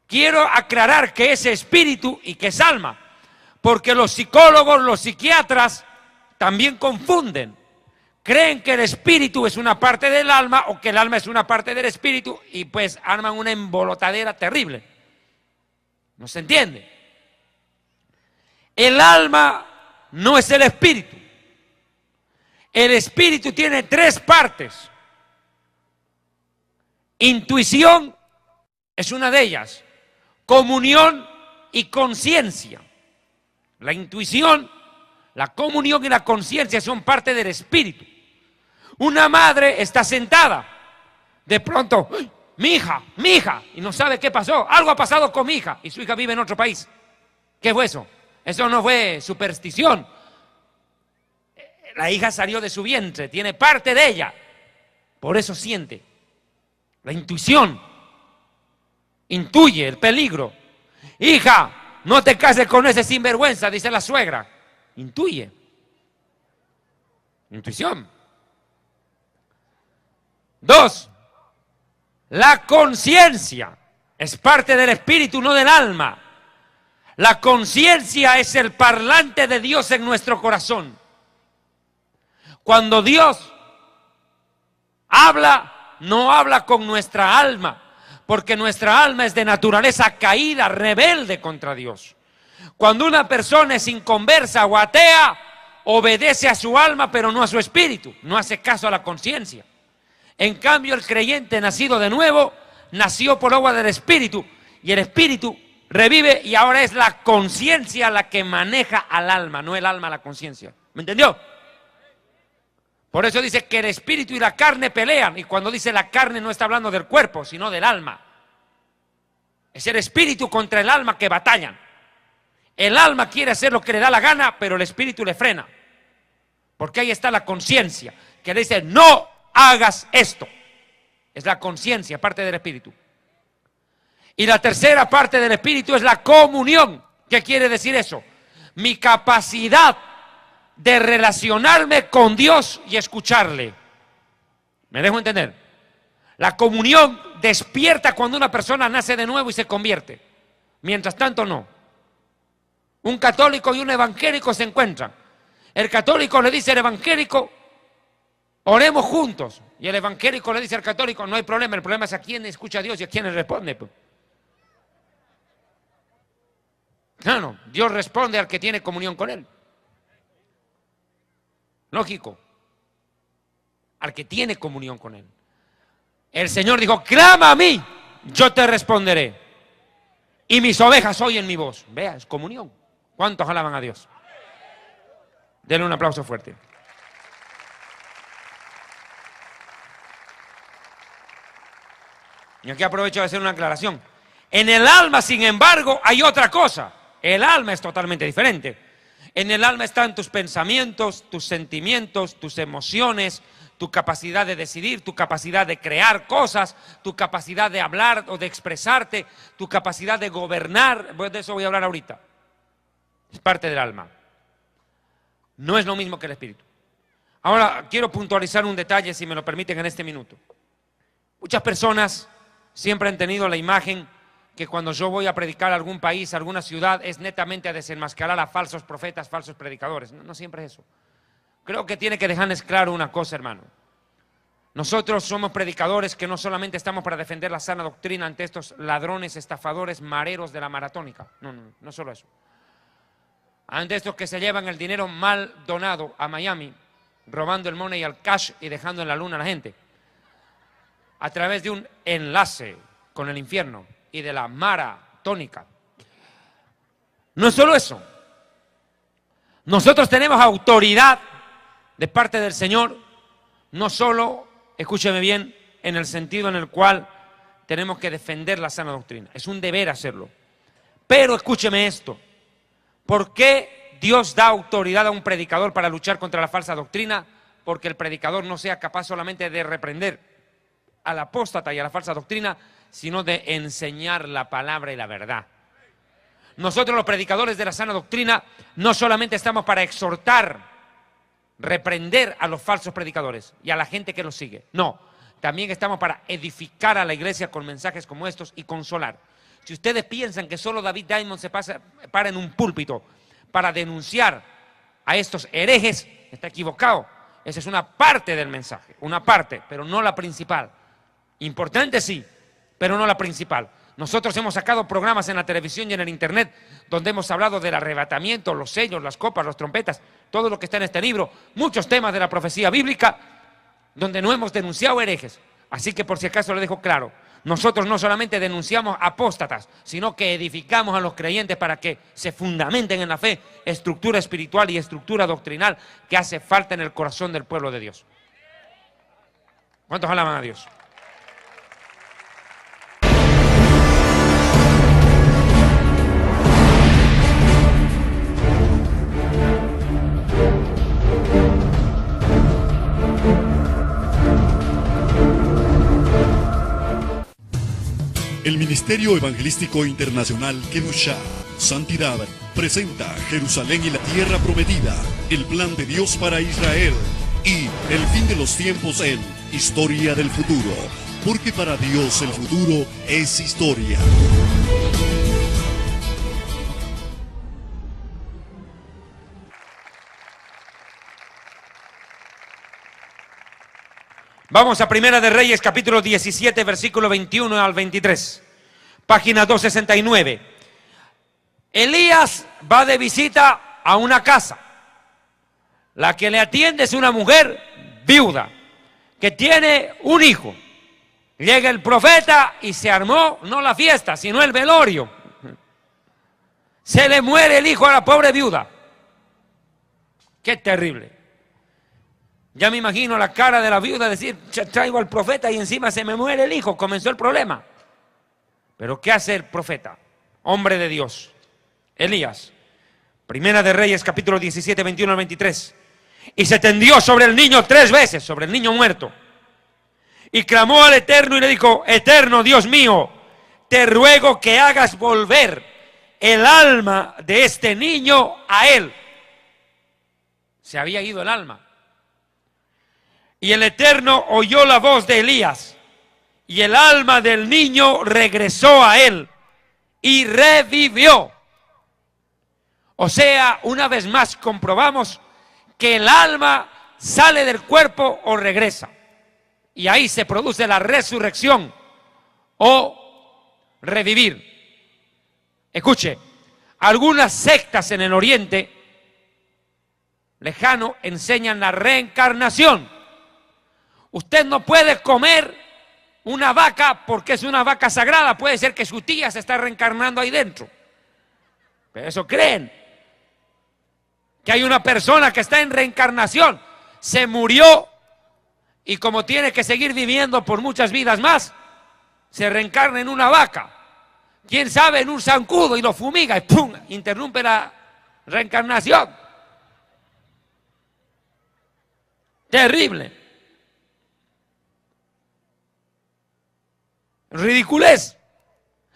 quiero aclarar que es espíritu y que es alma. Porque los psicólogos, los psiquiatras, también confunden. Creen que el espíritu es una parte del alma o que el alma es una parte del espíritu y pues arman una embolotadera terrible. ¿No se entiende? El alma no es el espíritu. El espíritu tiene tres partes. Intuición es una de ellas. Comunión y conciencia. La intuición, la comunión y la conciencia son parte del espíritu. Una madre está sentada. De pronto, ¡ay, mi hija! Y no sabe qué pasó. Algo ha pasado con mi hija. Y su hija vive en otro país. ¿Qué fue eso? Eso no fue superstición. La hija salió de su vientre, tiene parte de ella. Por eso siente. La intuición. Intuye el peligro. Hija, no te cases con ese sinvergüenza, dice la suegra. Intuye. Intuición. 2. La conciencia es parte del espíritu, no del alma. La conciencia es el parlante de Dios en nuestro corazón. Cuando Dios habla, no habla con nuestra alma, porque nuestra alma es de naturaleza caída, rebelde contra Dios. Cuando una persona es inconversa o atea, obedece a su alma pero no a su espíritu, no hace caso a la conciencia. En cambio, el creyente nacido de nuevo, nació por agua del espíritu, y el espíritu revive, y ahora es la conciencia la que maneja al alma, no el alma a la conciencia. ¿Me entendió? Por eso dice que el espíritu y la carne pelean, y cuando dice la carne no está hablando del cuerpo, sino del alma. Es el espíritu contra el alma que batallan. El alma quiere hacer lo que le da la gana, pero el espíritu le frena. Porque ahí está la conciencia, que le dice, no hagas esto. Es la conciencia, parte del espíritu. Y la tercera parte del espíritu es la comunión. ¿Qué quiere decir eso? Mi capacidad de relacionarme con Dios y escucharle. ¿Me dejo entender? La comunión despierta cuando una persona nace de nuevo y se convierte. Mientras tanto, no. Un católico y un evangélico se encuentran. El católico le dice al evangélico, oremos juntos. Y el evangélico le dice al católico, no hay problema, el problema es a quién escucha a Dios y a quién le responde. Claro, Dios responde al que tiene comunión con Él. Lógico. Al que tiene comunión con Él. El Señor dijo, clama a mí, yo te responderé. Y mis ovejas oyen mi voz. Vea, es comunión. ¿Cuántos alaban a Dios? Denle un aplauso fuerte. Y aquí aprovecho de hacer una aclaración. En el alma, sin embargo, hay otra cosa. El alma es totalmente diferente. En el alma están tus pensamientos, tus sentimientos, tus emociones, tu capacidad de decidir, tu capacidad de crear cosas, tu capacidad de hablar o de expresarte, tu capacidad de gobernar. De eso voy a hablar ahorita. Es parte del alma. No es lo mismo que el espíritu. Ahora quiero puntualizar un detalle, si me lo permiten, en este minuto. Muchas personas siempre han tenido la imagen que cuando yo voy a predicar a algún país, a alguna ciudad, es netamente a desenmascarar a falsos profetas, falsos predicadores. No, no siempre es eso. Creo que tiene que dejarles claro una cosa, hermano. Nosotros somos predicadores que no solamente estamos para defender la sana doctrina ante estos ladrones, estafadores, mareros de la maratónica. No, no, no solo eso. Ante estos que se llevan el dinero mal donado a Miami, robando el money al cash y dejando en la luna a la gente, a través de un enlace con el infierno y de la maratónica. No es solo eso. Nosotros tenemos autoridad de parte del Señor, no solo, escúcheme bien, en el sentido en el cual tenemos que defender la sana doctrina. Es un deber hacerlo. Pero escúcheme esto. ¿Por qué Dios da autoridad a un predicador para luchar contra la falsa doctrina? Porque el predicador no sea capaz solamente de reprender al apóstata y a la falsa doctrina, sino de enseñar la palabra y la verdad. Nosotros los predicadores de la sana doctrina no solamente estamos para exhortar, reprender a los falsos predicadores y a la gente que los sigue. No, también estamos para edificar a la iglesia con mensajes como estos y consolar. Si ustedes piensan que solo David Diamond se para en un púlpito para denunciar a estos herejes, está equivocado. Esa es una parte del mensaje, una parte, pero no la principal. Importante sí, pero no la principal. Nosotros hemos sacado programas en la televisión y en el internet donde hemos hablado del arrebatamiento, los sellos, las copas, las trompetas, todo lo que está en este libro, muchos temas de la profecía bíblica donde no hemos denunciado herejes. Así que por si acaso le dejo claro, nosotros no solamente denunciamos apóstatas, sino que edificamos a los creyentes para que se fundamenten en la fe, estructura espiritual y estructura doctrinal que hace falta en el corazón del pueblo de Dios. ¿Cuántos alaban a Dios? El Ministerio Evangelístico Internacional Kedushá, Santidad, presenta Jerusalén y la Tierra Prometida, el plan de Dios para Israel y el fin de los tiempos en Historia del Futuro, porque para Dios el futuro es historia. Vamos a Primera de Reyes, capítulo 17, versículo 21 al 23. Página 269. Elías va de visita a una casa. La que le atiende es una mujer viuda que tiene un hijo. Llega el profeta y se armó no la fiesta, sino el velorio. Se le muere el hijo a la pobre viuda. Qué terrible. Ya me imagino la cara de la viuda decir, traigo al profeta y encima se me muere el hijo. Comenzó el problema. Pero ¿qué hace el profeta? Hombre de Dios, Elías. Primera de Reyes, capítulo 17, 21 al 23. Y se tendió sobre el niño 3 veces, sobre el niño muerto. Y clamó al Eterno y le dijo, Eterno Dios mío, te ruego que hagas volver el alma de este niño a él. Se había ido el alma. Y el Eterno oyó la voz de Elías, y el alma del niño regresó a él, y revivió. O sea, una vez más comprobamos que el alma sale del cuerpo o regresa. Y ahí se produce la resurrección o revivir. Escuche, algunas sectas en el Oriente lejano enseñan la reencarnación. Usted no puede comer una vaca porque es una vaca sagrada. Puede ser que su tía se está reencarnando ahí dentro. Pero eso creen. Que hay una persona que está en reencarnación. Se murió y como tiene que seguir viviendo por muchas vidas más, se reencarna en una vaca. Quién sabe, en un zancudo y lo fumiga y ¡pum! Interrumpe la reencarnación. Terrible. Ridiculez.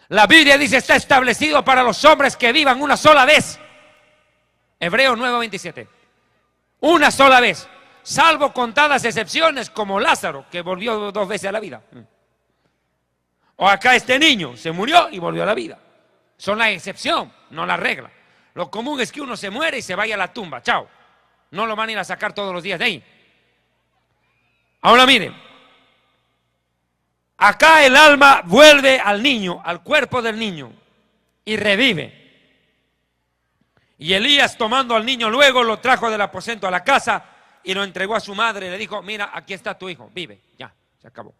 La Biblia dice está establecido para los hombres que vivan una sola vez. Hebreos 9:27. Una sola vez, salvo contadas excepciones como Lázaro, que volvió 2 veces a la vida. O acá este niño se murió y volvió a la vida. Son la excepción, no la regla. Lo común es que uno se muere y se vaya a la tumba. Chao. No lo van a ir a sacar todos los días de ahí. Ahora miren. Acá el alma vuelve al niño, al cuerpo del niño, y revive. Y Elías, tomando al niño, luego lo trajo del aposento a la casa y lo entregó a su madre y le dijo, mira, aquí está tu hijo, vive, ya, se acabó.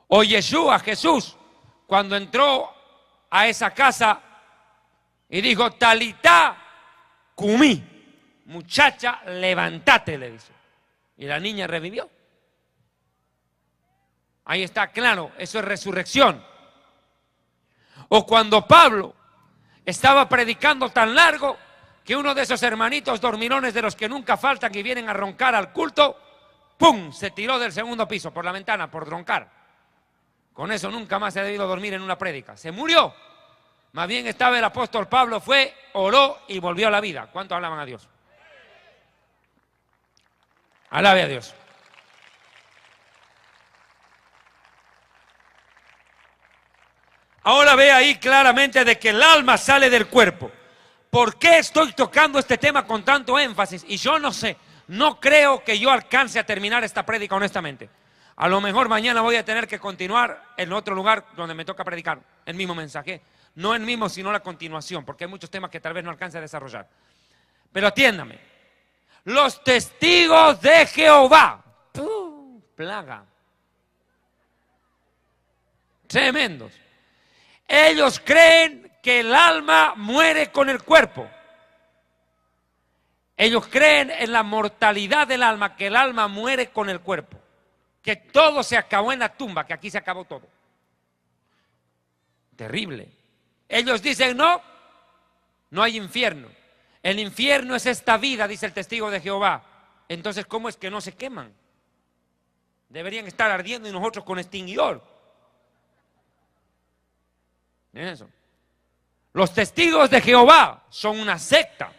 O Yeshua, Jesús, cuando entró a esa casa y dijo, Talitá cumí, muchacha, levántate, le dice. Y la niña revivió. Ahí está claro, eso es resurrección. O cuando Pablo estaba predicando tan largo que uno de esos hermanitos dormilones de los que nunca faltan y vienen a roncar al culto, ¡pum!, se tiró del 2º piso por la ventana por roncar. Con eso nunca más se ha debido dormir en una prédica. Se murió. Más bien estaba el apóstol Pablo, fue, oró y volvió a la vida. ¿Cuántos alaban a Dios? Alabe a Dios. Ahora ve ahí claramente de que el alma sale del cuerpo. ¿Por qué estoy tocando este tema con tanto énfasis? Y yo no sé, no creo que yo alcance a terminar esta prédica honestamente. A lo mejor mañana voy a tener que continuar en otro lugar donde me toca predicar el mismo mensaje. No el mismo, sino la continuación, porque hay muchos temas que tal vez no alcance a desarrollar. Pero atiéndame. Los testigos de Jehová. Plaga. Tremendos. Ellos creen que el alma muere con el cuerpo. Ellos creen en la mortalidad del alma, que el alma muere con el cuerpo. Que todo se acabó en la tumba, que aquí se acabó todo. Terrible. Ellos dicen no, no hay infierno. El infierno es esta vida, dice el testigo de Jehová. Entonces, ¿cómo es que no se queman? Deberían estar ardiendo y nosotros con extinguidor. Miren eso. Los testigos de Jehová son una secta.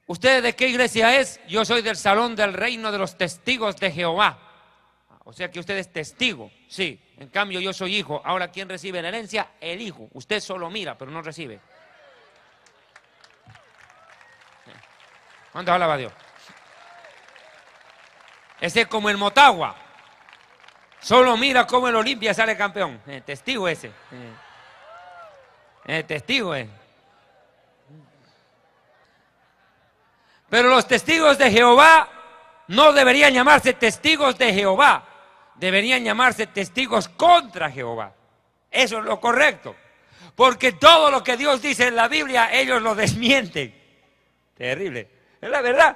¿Usted de qué iglesia es? Yo soy del Salón del Reino de los Testigos de Jehová. O sea que usted es testigo, sí. En cambio yo soy hijo. Ahora, ¿quién recibe la herencia? El hijo. Usted solo mira, pero no recibe. ¿Cuánto alaba a Dios? Ese es como el Motagua. Solo mira cómo el Olimpia sale campeón. Testigo ese. Testigo es. Pero los testigos de Jehová no deberían llamarse testigos de Jehová. Deberían llamarse testigos contra Jehová. Eso es lo correcto. Porque todo lo que Dios dice en la Biblia, ellos lo desmienten. Terrible. Es la verdad.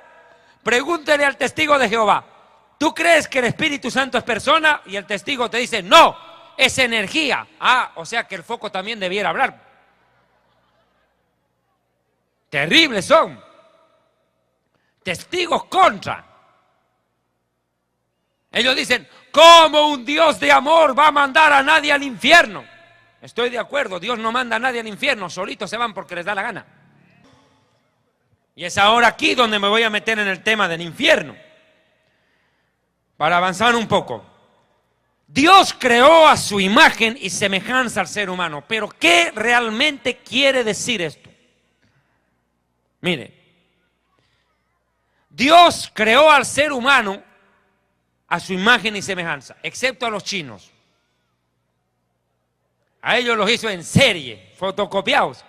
Pregúntele al testigo de Jehová. ¿Tú crees que el Espíritu Santo es persona? Y el testigo te dice, no, es energía. Ah, o sea que el foco también debiera hablar. Terribles son. Testigos contra. Ellos dicen, ¿cómo un Dios de amor va a mandar a nadie al infierno? Estoy de acuerdo, Dios no manda a nadie al infierno, solitos se van porque les da la gana. Y es ahora aquí donde me voy a meter en el tema del infierno. Para avanzar un poco. Dios creó a su imagen y semejanza al ser humano. Pero ¿qué realmente quiere decir esto? Mire, Dios creó al ser humano a su imagen y semejanza, excepto a los chinos. A ellos los hizo en serie, fotocopiados.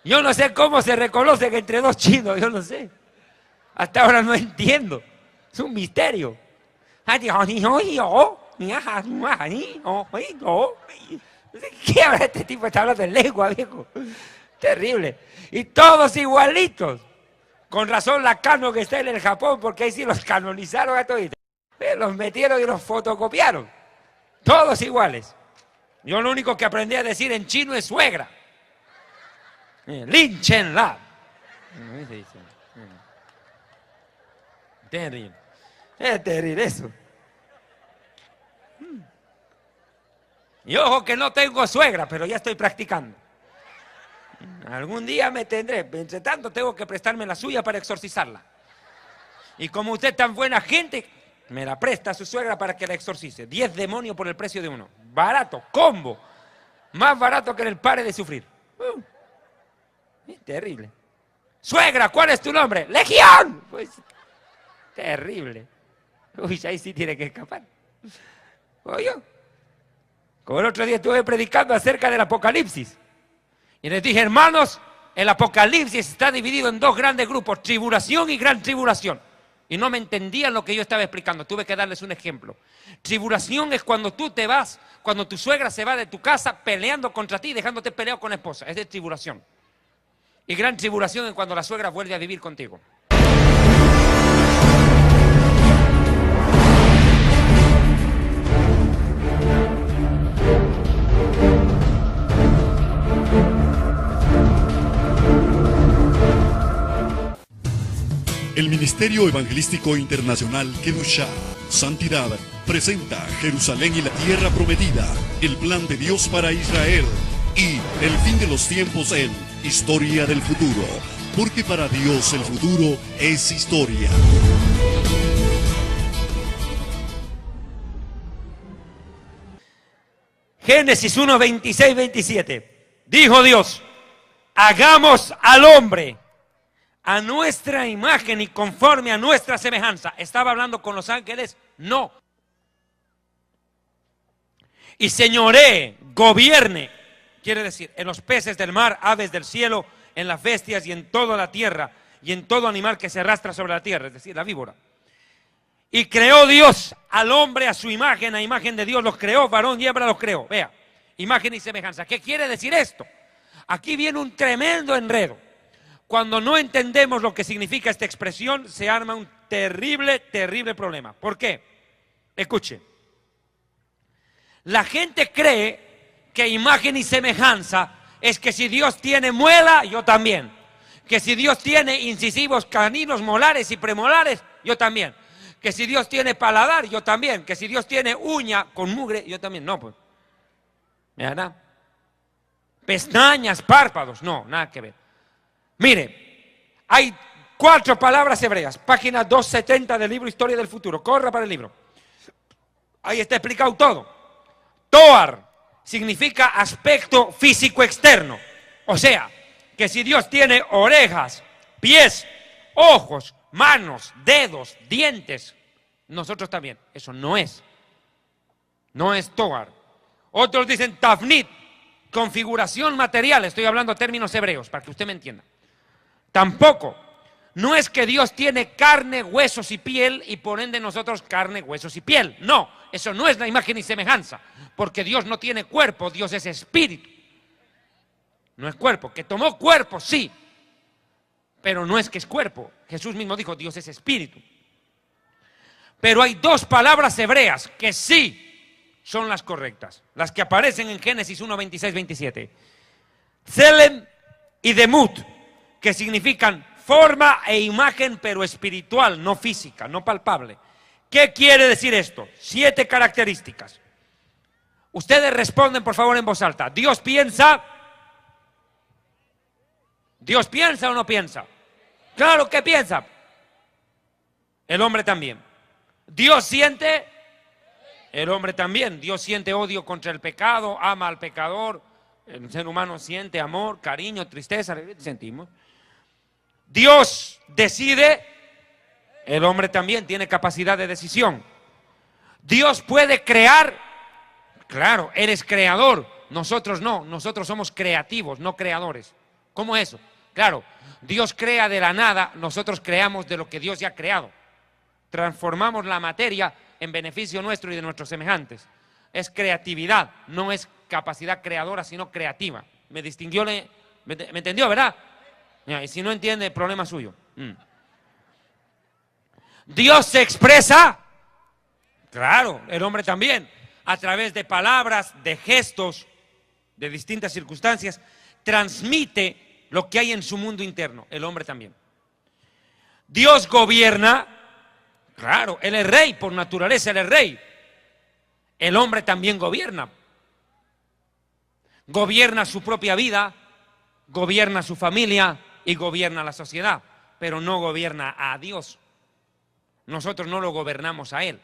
Yo no sé cómo se reconocen entre dos chinos, yo no sé. Hasta ahora no entiendo. Es un misterio. ¿Qué habla este tipo? Está hablando en lengua, viejo. Terrible. Y todos igualitos. Con razón la canon que está en el Japón, porque ahí sí los canonizaron a todos. Los metieron y los fotocopiaron. Todos iguales. Yo lo único que aprendí a decir en chino es suegra. Lin Chen La. Terrible. Es terrible eso. Y ojo que no tengo suegra, pero ya estoy practicando. Algún día me tendré. Entre tanto tengo que prestarme la suya para exorcizarla. Y como usted es tan buena gente, me la presta a su suegra para que la exorcice. 10 demonios por el precio de uno. Barato, combo. Más barato que en el Pare de Sufrir. Terrible. Suegra, ¿cuál es tu nombre? ¡Legión! Pues, terrible. Uy, ahí sí tiene que escapar. Oye, como el otro día estuve predicando acerca del Apocalipsis. Y les dije, hermanos, el Apocalipsis está dividido en dos grandes grupos, tribulación y gran tribulación. Y no me entendían lo que yo estaba explicando, tuve que darles un ejemplo. Tribulación es cuando tú te vas, cuando tu suegra se va de tu casa peleando contra ti, dejándote peleado con la esposa. Es de tribulación. Y gran tribulación es cuando la suegra vuelve a vivir contigo. El Ministerio Evangelístico Internacional Kedushá, Santidad, presenta Jerusalén y la Tierra Prometida, el plan de Dios para Israel y el fin de los tiempos en Historia del Futuro, porque para Dios el futuro es historia. Génesis 1, 26, 27. Dijo Dios, hagamos al hombre a nuestra imagen y conforme a nuestra semejanza. ¿Estaba hablando con los ángeles? No. Y señoree, gobierne, quiere decir, en los peces del mar, aves del cielo, en las bestias y en toda la tierra, y en todo animal que se arrastra sobre la tierra, es decir, la víbora. Y creó Dios al hombre a su imagen, a imagen de Dios los creó, varón y hembra los creó. Vea, imagen y semejanza. ¿Qué quiere decir esto? Aquí viene un tremendo enredo. Cuando no entendemos lo que significa esta expresión, se arma un terrible, terrible problema. ¿Por qué? Escuche. La gente cree que imagen y semejanza es que si Dios tiene muela, yo también. Que si Dios tiene incisivos caninos, molares y premolares, yo también. Que si Dios tiene paladar, yo también. Que si Dios tiene uña con mugre, yo también. No, pues. ¿Verdad? Pestañas, párpados, no, nada que ver. Mire, hay 4 palabras hebreas, página 270 del libro Historia del Futuro. Corra para el libro. Ahí está explicado todo. Toar significa aspecto físico externo. O sea, que si Dios tiene orejas, pies, ojos, manos, dedos, dientes. Nosotros también. Eso no es. No es Togar. Otros dicen Tafnit, configuración material. Estoy hablando términos hebreos para que usted me entienda. Tampoco. No es que Dios tiene carne, huesos y piel y por ende nosotros carne, huesos y piel. No, eso no es la imagen y semejanza. Porque Dios no tiene cuerpo, Dios es espíritu. No es cuerpo. Que tomó cuerpo, sí. Pero no es que es cuerpo. Jesús mismo dijo, Dios es espíritu. Pero hay dos palabras hebreas que sí son las correctas. Las que aparecen en Génesis 1, 26, 27. Tselem y Demut, que significan forma e imagen, pero espiritual, no física, no palpable. ¿Qué quiere decir esto? 7 características. Ustedes responden, por favor, en voz alta. ¿Dios piensa? ¿Dios piensa o no piensa? Claro que piensa. El hombre también. ¿Dios siente? El hombre también. Dios siente odio contra el pecado, ama al pecador. El ser humano siente amor, cariño, tristeza, sentimos. Dios decide. El hombre también tiene capacidad de decisión. Dios puede crear. Claro, Él es creador. Nosotros no. Nosotros somos creativos, no creadores. ¿Cómo es eso? Claro, Dios crea de la nada, nosotros creamos de lo que Dios ya ha creado. Transformamos la materia en beneficio nuestro y de nuestros semejantes. Es creatividad, no es capacidad creadora, sino creativa. ¿Me distinguió? ¿Me entendió, verdad? Y si no entiende, problema suyo. Dios se expresa, claro, el hombre también, a través de palabras, de gestos, de distintas circunstancias, transmite lo que hay en su mundo interno, el hombre también. Dios gobierna, claro, Él es rey, por naturaleza Él es rey. El hombre también gobierna. Gobierna su propia vida, gobierna su familia y gobierna la sociedad, pero no gobierna a Dios. Nosotros no lo gobernamos a Él.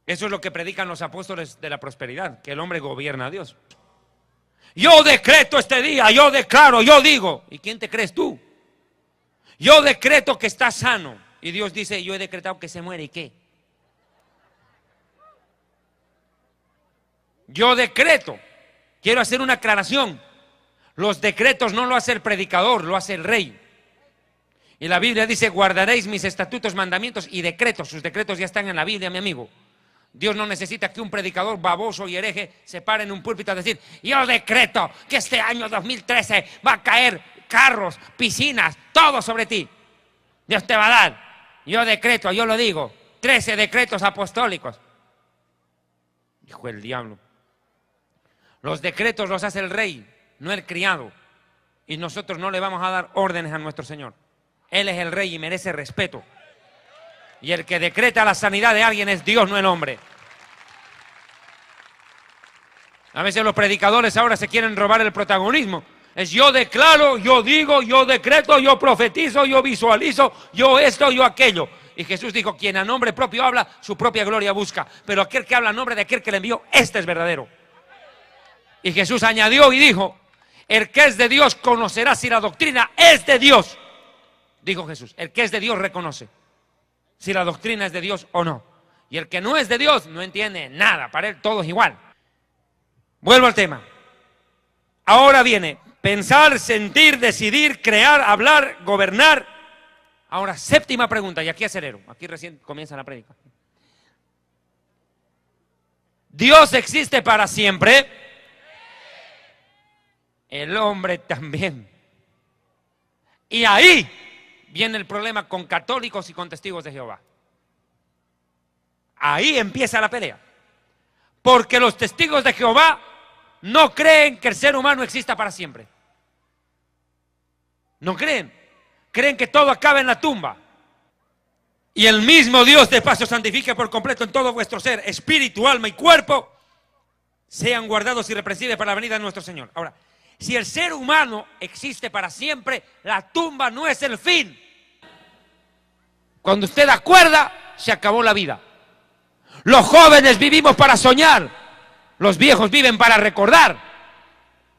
Eso es lo que predican los apóstoles de la prosperidad, que el hombre gobierna a Dios. Yo decreto este día, yo declaro, yo digo. ¿Y quién te crees tú? Yo decreto que está sano. Y Dios dice, yo he decretado que se muere. ¿Y qué? Yo decreto. Quiero hacer una aclaración. Los decretos no lo hace el predicador, lo hace el rey. Y la Biblia dice, guardaréis mis estatutos, mandamientos y decretos. Sus decretos ya están en la Biblia, mi amigo. Dios no necesita que un predicador baboso y hereje se pare en un púlpito a decir, yo decreto que este año 2013 va a caer carros, piscinas, todo sobre ti. Dios te va a dar. Yo decreto, yo lo digo. 13 decretos apostólicos. Dijo el diablo. Los decretos los hace el rey, no el criado. Y nosotros no le vamos a dar órdenes a nuestro Señor. Él es el rey y merece respeto. Y el que decreta la sanidad de alguien es Dios, no el hombre. A veces los predicadores ahora se quieren robar el protagonismo. Es yo declaro, yo digo, yo decreto, yo profetizo, yo visualizo, yo esto, yo aquello. Y Jesús dijo, quien a nombre propio habla, su propia gloria busca. Pero aquel que habla a nombre de aquel que le envió, este es verdadero. Y Jesús añadió y dijo, el que es de Dios conocerá si la doctrina es de Dios. Dijo Jesús, el que es de Dios reconoce si la doctrina es de Dios o no. Y el que no es de Dios no entiende nada, para él todo es igual. Vuelvo al tema. Ahora viene pensar, sentir, decidir, crear, hablar, gobernar. Ahora, séptima pregunta, y aquí acelero, aquí recién comienza la prédica. ¿Dios existe para siempre? El hombre también. Y ahí viene el problema con católicos y con testigos de Jehová. Ahí empieza la pelea. Porque los testigos de Jehová no creen que el ser humano exista para siempre. No creen. Creen que todo acaba en la tumba. Y el mismo Dios de paso santifique por completo en todo vuestro ser, espíritu, alma y cuerpo, sean guardados irreprensibles para la venida de nuestro Señor. Ahora, si el ser humano existe para siempre, la tumba no es el fin. Cuando usted acuerda, se acabó la vida. Los jóvenes vivimos para soñar, los viejos viven para recordar.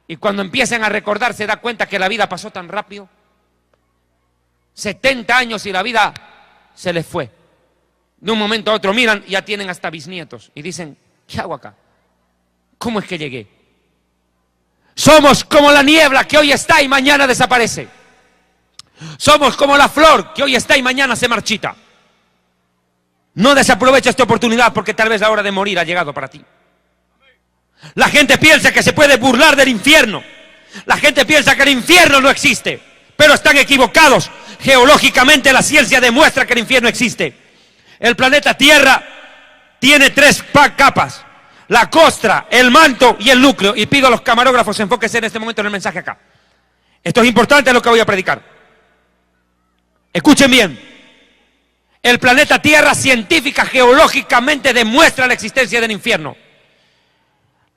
Y cuando empiezan a recordar se da cuenta que la vida pasó tan rápido. 70 años y la vida se les fue. De un momento a otro miran y ya tienen hasta bisnietos y dicen, ¿qué hago acá? ¿Cómo es que llegué? Somos como la niebla que hoy está y mañana desaparece. Somos como la flor que hoy está y mañana se marchita. No desaprovecha esta oportunidad porque tal vez la hora de morir ha llegado para ti. La gente piensa que se puede burlar del infierno. La gente piensa que el infierno no existe, pero están equivocados. Geológicamente la ciencia demuestra que el infierno existe. El planeta Tierra tiene 3 capas: la costra, el manto y el núcleo. Y pido a los camarógrafos enfóquense en este momento en el mensaje acá. Esto es importante lo que voy a predicar. Escuchen bien. El planeta Tierra científica, geológicamente demuestra la existencia del infierno.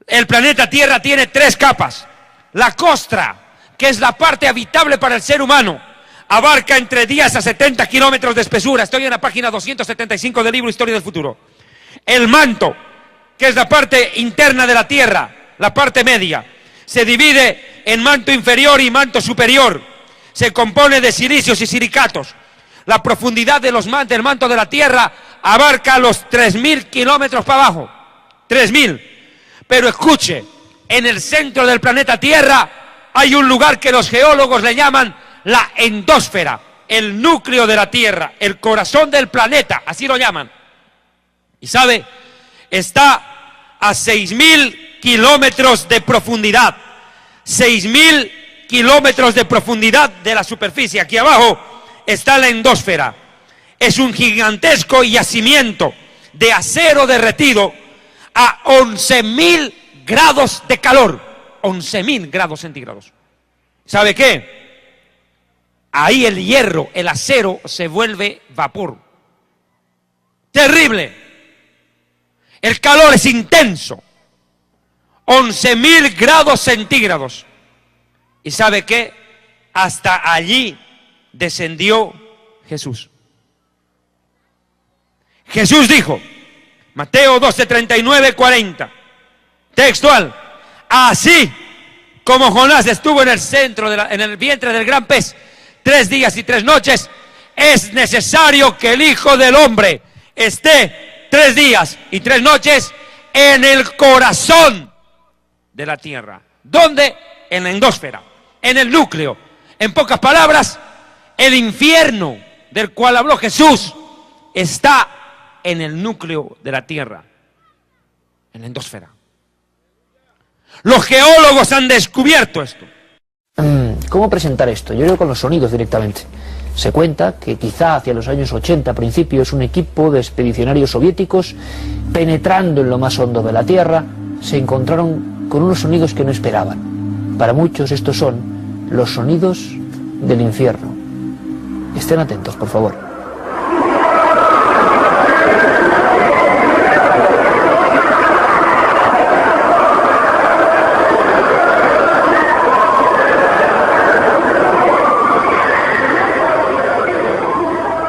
El planeta Tierra tiene 3 capas. La costra, que es la parte habitable para el ser humano, abarca entre 10 a 70 kilómetros de espesura. Estoy en la página 275 del libro Historia del Futuro. El manto, que es la parte interna de la Tierra, la parte media, se divide en manto inferior y manto superior. Se compone de silicios y silicatos. La profundidad del manto de la Tierra abarca los 3.000 kilómetros para abajo. 3.000. Pero escuche, en el centro del planeta Tierra hay un lugar que los geólogos le llaman la endósfera, el núcleo de la Tierra, el corazón del planeta, así lo llaman. Y sabe, está a 6.000 kilómetros de profundidad. 6.000 kilómetros de profundidad de la superficie. Aquí abajo está la endósfera. Es un gigantesco yacimiento de acero derretido a 11.000 grados de calor. 11.000 grados centígrados. ¿Sabe qué? Ahí el hierro, el acero, se vuelve vapor. Terrible. El calor es intenso. 11.000 grados centígrados. ¿Y sabe qué? Hasta allí descendió Jesús. Jesús dijo, Mateo 12, 39, 40, textual: así como Jonás estuvo en el centro, en el vientre del gran pez 3 días y 3 noches, es necesario que el Hijo del Hombre esté 3 días y 3 noches en el corazón de la tierra. ¿Dónde? En la endósfera, en el núcleo. En pocas palabras, el infierno del cual habló Jesús está en el núcleo de la tierra, en la endósfera. Los geólogos han descubierto esto. ¿Cómo presentar esto? Yo creo con los sonidos directamente. Se cuenta que quizá hacia los años 80, principios, un equipo de expedicionarios soviéticos, penetrando en lo más hondo de la Tierra, se encontraron con unos sonidos que no esperaban. Para muchos estos son los sonidos del infierno. Estén atentos, por favor.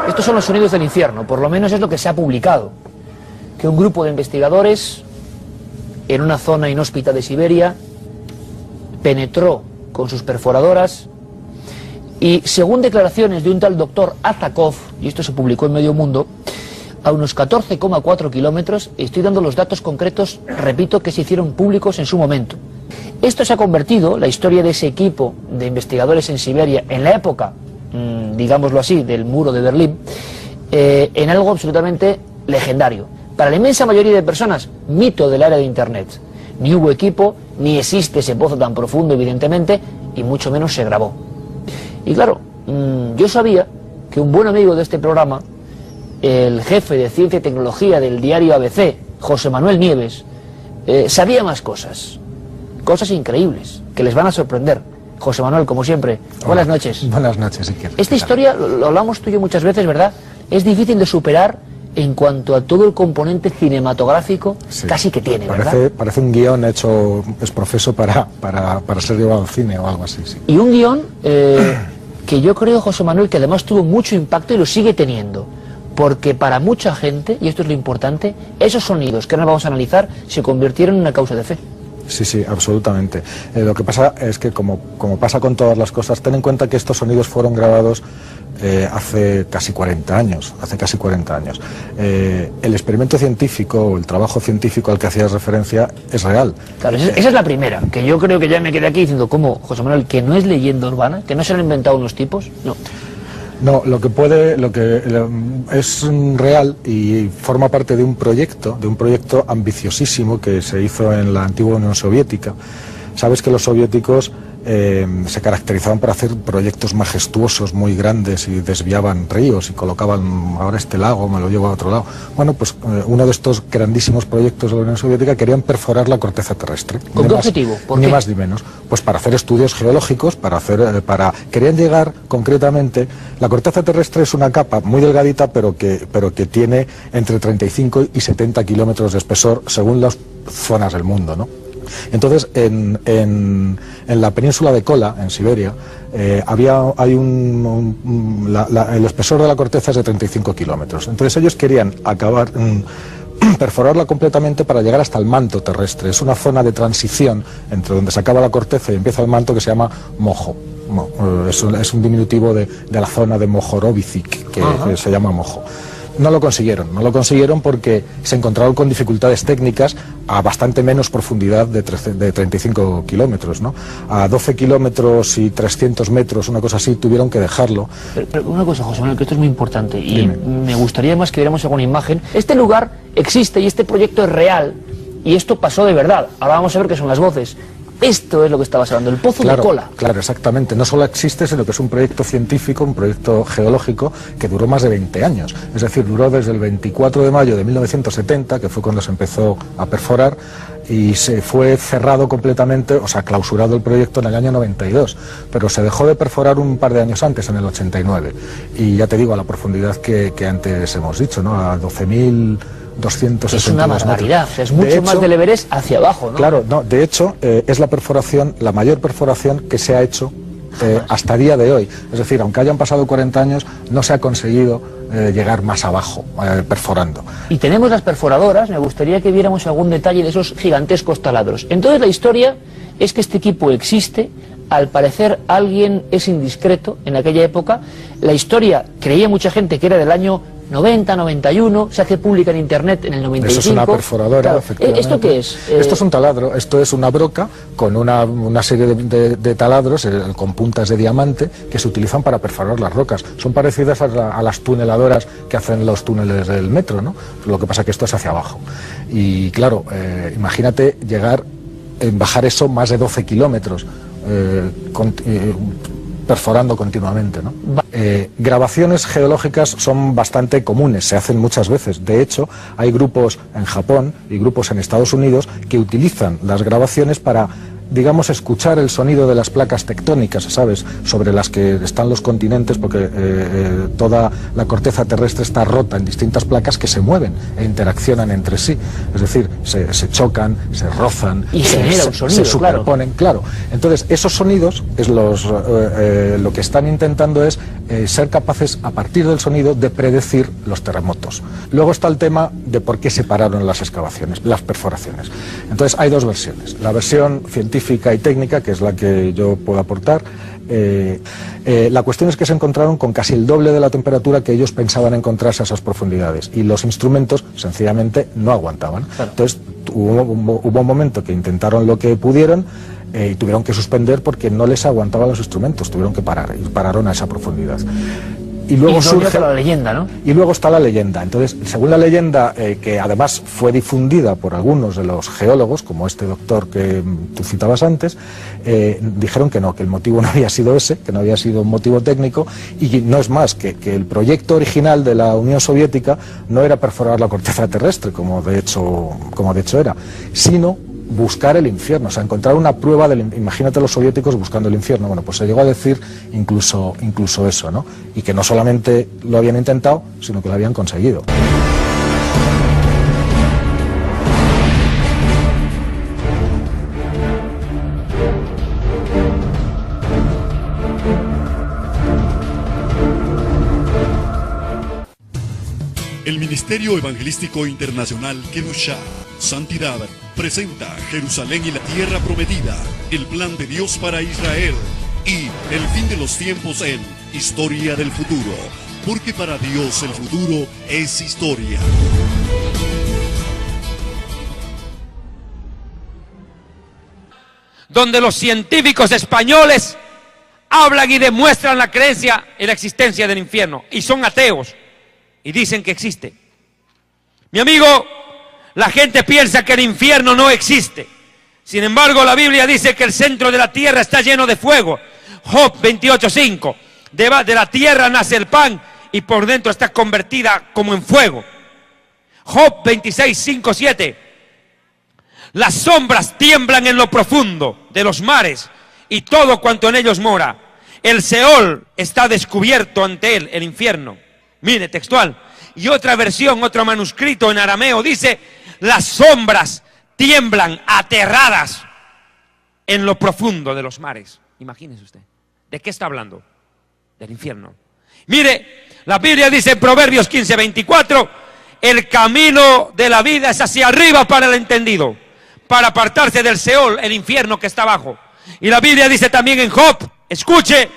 Estos son los sonidos del infierno, por lo menos es lo que se ha publicado. Que un grupo de investigadores en una zona inhóspita de Siberia penetró con sus perforadoras y, según declaraciones de un tal doctor Azakov, y esto se publicó en Medio Mundo, a unos 14,4 kilómetros, estoy dando los datos concretos, repito, que se hicieron públicos en su momento. Esto se ha convertido, la historia de ese equipo de investigadores en Siberia, en la época, digámoslo así, del muro de Berlín, en algo absolutamente legendario. Para la inmensa mayoría de personas, mito del área de Internet. Ni hubo equipo, ni existe ese pozo tan profundo, evidentemente, y mucho menos se grabó. Y claro, yo sabía que un buen amigo de este programa, el jefe de Ciencia y Tecnología del diario ABC, José Manuel Nieves, sabía más cosas. Cosas increíbles, que les van a sorprender. José Manuel, como siempre, buenas noches. Buenas noches, Iker. Esta historia, lo hablamos tú y yo muchas veces, ¿verdad? Es difícil de superar en cuanto a todo el componente cinematográfico, sí, casi que tiene, ¿verdad? Parece un guión hecho, es profeso para ser llevado al cine o algo así, sí. Y un guión que yo creo, José Manuel, que además tuvo mucho impacto y lo sigue teniendo. Porque para mucha gente, y esto es lo importante, esos sonidos que ahora vamos a analizar se convirtieron en una causa de fe. Sí, sí, absolutamente. Lo que pasa es que, como pasa con todas las cosas, ten en cuenta que estos sonidos fueron grabados hace casi 40 años. El experimento científico, o el trabajo científico al que hacías referencia, es real. Claro, esa es la primera, que yo creo que ya me quedé aquí diciendo, ¿cómo, José Manuel, que no es leyenda urbana, que no se lo han inventado unos tipos? No. No, lo que es real y forma parte de un proyecto ambiciosísimo que se hizo en la antigua Unión Soviética. Sabes que los soviéticos se caracterizaban por hacer proyectos majestuosos, muy grandes, y desviaban ríos y colocaban, ahora este lago me lo llevo a otro lado. Bueno, pues uno de estos grandísimos proyectos de la Unión Soviética querían perforar la corteza terrestre. ¿Con qué objetivo? Ni más ni menos. Pues para hacer estudios geológicos, querían llegar concretamente. La corteza terrestre es una capa muy delgadita, pero que tiene entre 35 y 70 kilómetros de espesor según las zonas del mundo, ¿no? Entonces, en la península de Kola, en Siberia, el espesor de la corteza es de 35 kilómetros. Entonces ellos querían perforarla completamente para llegar hasta el manto terrestre. Es una zona de transición entre donde se acaba la corteza y empieza el manto, que se llama Mojo. Es un diminutivo de la zona de Mohorovicic, que se llama Mojo. No lo consiguieron porque se encontraron con dificultades técnicas a bastante menos profundidad de 35 kilómetros, ¿no? A 12 kilómetros y 300 metros, una cosa así, tuvieron que dejarlo. Pero una cosa, José Manuel, que esto es muy importante, y Dime. me gustaría más que viéramos alguna imagen. Este lugar existe y este proyecto es real, y esto pasó de verdad. Ahora vamos a ver qué son las voces. Esto es lo que estabas hablando, el pozo de Kola. Claro, exactamente. No solo existe, sino que es un proyecto científico, un proyecto geológico que duró más de 20 años. Es decir, duró desde el 24 de mayo de 1970, que fue cuando se empezó a perforar, y se fue cerrado completamente, o sea, clausurado el proyecto en el año 92. Pero se dejó de perforar un par de años antes, en el 89. Y ya te digo, a la profundidad que antes hemos dicho, ¿no? A 12.260 Es una barbaridad, es mucho más del Everest hacia abajo, ¿no? Claro, no, de hecho, es la mayor perforación que se ha hecho hasta día de hoy. Es decir, aunque hayan pasado 40 años, no se ha conseguido llegar más abajo, perforando. Y tenemos las perforadoras, me gustaría que viéramos algún detalle de esos gigantescos taladros. Entonces la historia es que este equipo existe, al parecer alguien es indiscreto en aquella época. La historia, creía mucha gente que era del año 90, 91, se hace pública en internet en el 95. Eso es una perforadora, claro. Efectivamente. ¿Esto qué es? Esto es un taladro, esto es una broca con una serie de taladros con puntas de diamante que se utilizan para perforar las rocas. Son parecidas a las tuneladoras que hacen los túneles del metro, ¿no? Lo que pasa es que esto es hacia abajo. Y claro, imagínate bajar eso más de 12 kilómetros. Perforando continuamente, ¿no? Grabaciones geológicas son bastante comunes, se hacen muchas veces. De hecho, hay grupos en Japón y grupos en Estados Unidos que utilizan las grabaciones para, digamos, escuchar el sonido de las placas tectónicas, ¿sabes?, sobre las que están los continentes, porque toda la corteza terrestre está rota en distintas placas que se mueven e interaccionan entre sí. Es decir, se chocan, se rozan, y se genera un sonido, se superponen, claro. Entonces, esos sonidos, lo que están intentando es ser capaces, a partir del sonido, de predecir los terremotos. Luego está el tema de por qué se pararon las excavaciones, las perforaciones. Entonces, hay dos versiones. La versión científica y técnica, que es la que yo puedo aportar. La cuestión es que se encontraron con casi el doble de la temperatura que ellos pensaban encontrarse a esas profundidades, y los instrumentos sencillamente no aguantaban. Claro. Entonces hubo un momento que intentaron lo que pudieron y tuvieron que suspender porque no les aguantaban los instrumentos, tuvieron que parar, y pararon a esa profundidad. Y luego surge la leyenda, ¿no? Y luego está la leyenda. Entonces, según la leyenda, que además fue difundida por algunos de los geólogos, como este doctor que tú citabas antes, dijeron que no, que el motivo no había sido ese, que no había sido un motivo técnico, y no es más que el proyecto original de la Unión Soviética no era perforar la corteza terrestre, como de hecho era, sino buscar el infierno, o sea, encontrar una prueba imagínate los soviéticos buscando el infierno. Bueno, pues se llegó a decir incluso eso, ¿no? Y que no solamente lo habían intentado, sino que lo habían conseguido. El Ministerio Evangelístico Internacional Kedushá, Santidad, presenta Jerusalén y la Tierra Prometida, el plan de Dios para Israel y el fin de los tiempos en Historia del Futuro, porque para Dios el futuro es historia. Donde los científicos españoles hablan y demuestran la creencia en la existencia del infierno, y son ateos, y dicen que existe. Mi amigo, la gente piensa que el infierno no existe. Sin embargo, la Biblia dice que el centro de la tierra está lleno de fuego. Job 28:5. De la tierra nace el pan y por dentro está convertida como en fuego. Job 26:5-7. Las sombras tiemblan en lo profundo de los mares y todo cuanto en ellos mora. El Seol está descubierto ante él, el infierno. Mire, textual. Y otra versión, otro manuscrito en arameo dice: las sombras tiemblan aterradas en lo profundo de los mares. Imagínese usted. ¿De qué está hablando? Del infierno. Mire, la Biblia dice en Proverbios 15:24: el camino de la vida es hacia arriba para el entendido, para apartarse del Seol, el infierno que está abajo. Y la Biblia dice también en Job, escuche,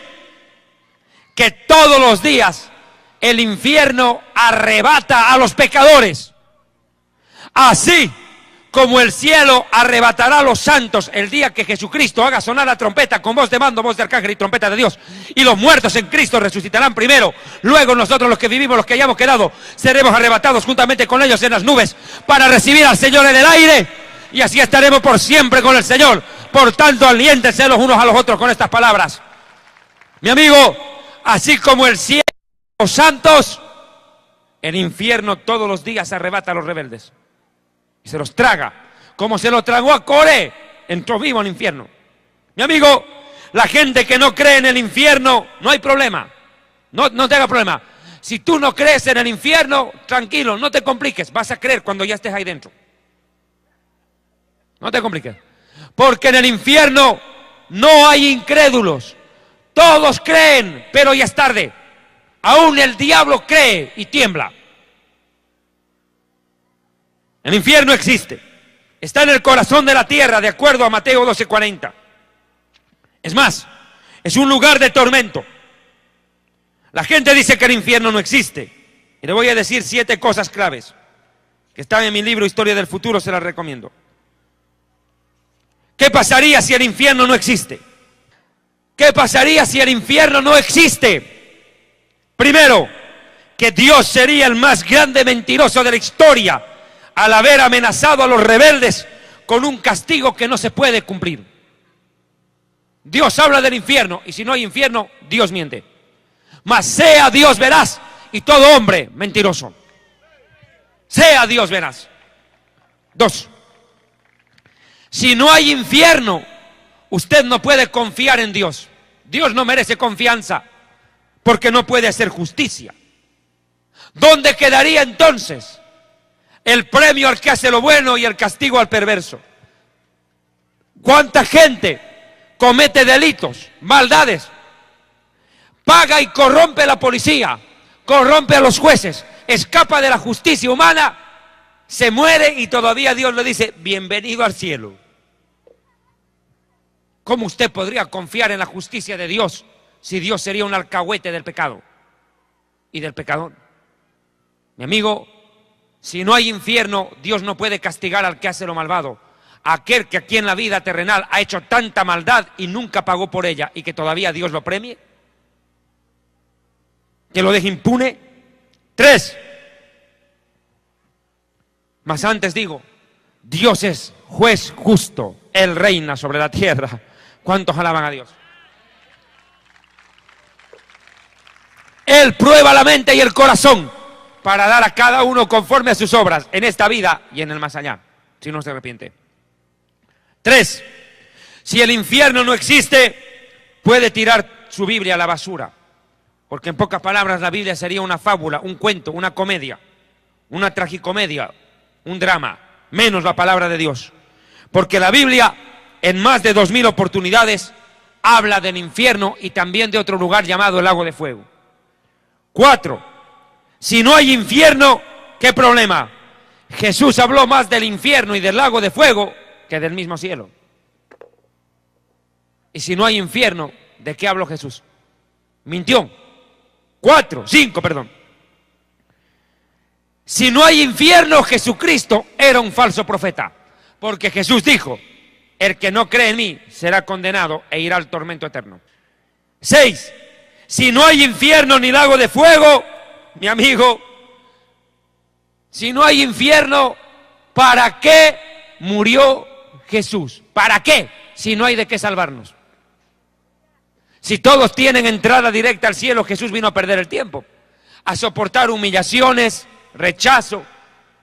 que todos los días el infierno arrebata a los pecadores. Así como el cielo arrebatará a los santos el día que Jesucristo haga sonar la trompeta con voz de mando, voz de arcángel y trompeta de Dios, y los muertos en Cristo resucitarán primero. Luego nosotros, los que vivimos, los que hayamos quedado, seremos arrebatados juntamente con ellos en las nubes para recibir al Señor en el aire, y así estaremos por siempre con el Señor. Por tanto, aliéntense los unos a los otros con estas palabras. Mi amigo, así como el cielo a los santos, el infierno todos los días arrebata a los rebeldes y se los traga, como se lo tragó a Coré. Entró vivo al infierno. Mi amigo, la gente que no cree en el infierno, no hay problema. No te haga problema. Si tú no crees en el infierno, tranquilo, no te compliques. Vas a creer cuando ya estés ahí dentro. No te compliques. Porque en el infierno no hay incrédulos. Todos creen, pero ya es tarde. Aún el diablo cree y tiembla. El infierno existe. Está en el corazón de la tierra, de acuerdo a Mateo 12:40. Es más, es un lugar de tormento. La gente dice que el infierno no existe. Y le voy a decir 7 cosas claves que están en mi libro Historia del Futuro, se las recomiendo. ¿Qué pasaría si el infierno no existe? ¿Qué pasaría si el infierno no existe? Primero, que Dios sería el más grande mentiroso de la historia al haber amenazado a los rebeldes con un castigo que no se puede cumplir. Dios habla del infierno, y si no hay infierno, Dios miente. Mas sea Dios veraz y todo hombre mentiroso. Sea Dios veraz. 2. Si no hay infierno, usted no puede confiar en Dios. Dios no merece confianza porque no puede hacer justicia. ¿Dónde quedaría entonces el premio al que hace lo bueno y el castigo al perverso? ¿Cuánta gente comete delitos, maldades, paga y corrompe a la policía, corrompe a los jueces, escapa de la justicia humana, se muere y todavía Dios le dice: bienvenido al cielo? ¿Cómo usted podría confiar en la justicia de Dios si Dios sería un alcahuete del pecado y del pecador? Mi amigo, si no hay infierno, Dios no puede castigar al que hace lo malvado. Aquel que aquí en la vida terrenal ha hecho tanta maldad y nunca pagó por ella, y que todavía Dios lo premie, que lo deje impune. 3. Mas antes digo, Dios es juez justo, Él reina sobre la tierra. ¿Cuántos alaban a Dios? Él prueba la mente y el corazón para dar a cada uno conforme a sus obras en esta vida y en el más allá, si no se arrepiente. 3. Si el infierno no existe, puede tirar su Biblia a la basura, porque en pocas palabras la Biblia sería una fábula, un cuento, una comedia, una tragicomedia, un drama, menos la palabra de Dios. Porque la Biblia, en más de 2000 oportunidades, habla del infierno y también de otro lugar llamado el lago de fuego. 4. Si no hay infierno, ¿qué problema? Jesús habló más del infierno y del lago de fuego que del mismo cielo. Y si no hay infierno, ¿de qué habló Jesús? Mintió. 5, perdón. Si no hay infierno, Jesucristo era un falso profeta. Porque Jesús dijo, el que no cree en mí será condenado e irá al tormento eterno. 6. Si no hay infierno ni lago de fuego, mi amigo, si no hay infierno, ¿para qué murió Jesús? ¿Para qué? Si no hay de qué salvarnos. Si todos tienen entrada directa al cielo, Jesús vino a perder el tiempo, a soportar humillaciones, rechazo,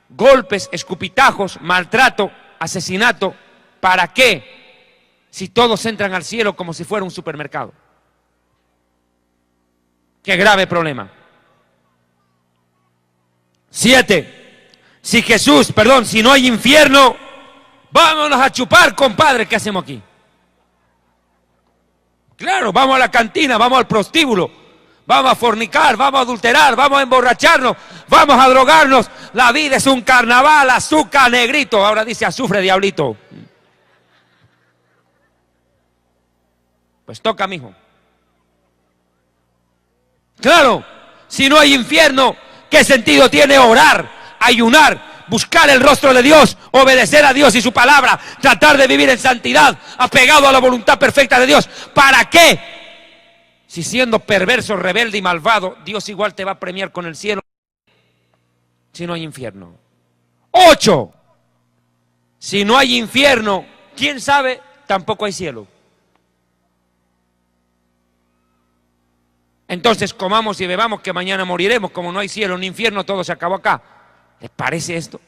golpes, escupitajos, maltrato, asesinato. ¿Para qué? Si todos entran al cielo como si fuera un supermercado. Qué grave problema. 7. Si no hay infierno, vámonos a chupar, compadre, ¿qué hacemos aquí? Claro, vamos a la cantina, vamos al prostíbulo, vamos a fornicar, vamos a adulterar, vamos a emborracharnos, vamos a drogarnos. La vida es un carnaval, azúcar, negrito. Ahora dice azufre, diablito. Pues toca, mijo. Claro, si no hay infierno, ¿qué sentido tiene orar, ayunar, buscar el rostro de Dios, obedecer a Dios y su palabra, tratar de vivir en santidad, apegado a la voluntad perfecta de Dios? ¿Para qué? Si siendo perverso, rebelde y malvado, Dios igual te va a premiar con el cielo si no hay infierno. 8. Si no hay infierno, ¿quién sabe? Tampoco hay cielo. Entonces comamos y bebamos que mañana moriremos. Como no hay cielo ni infierno, todo se acabó acá. ¿Les parece esto?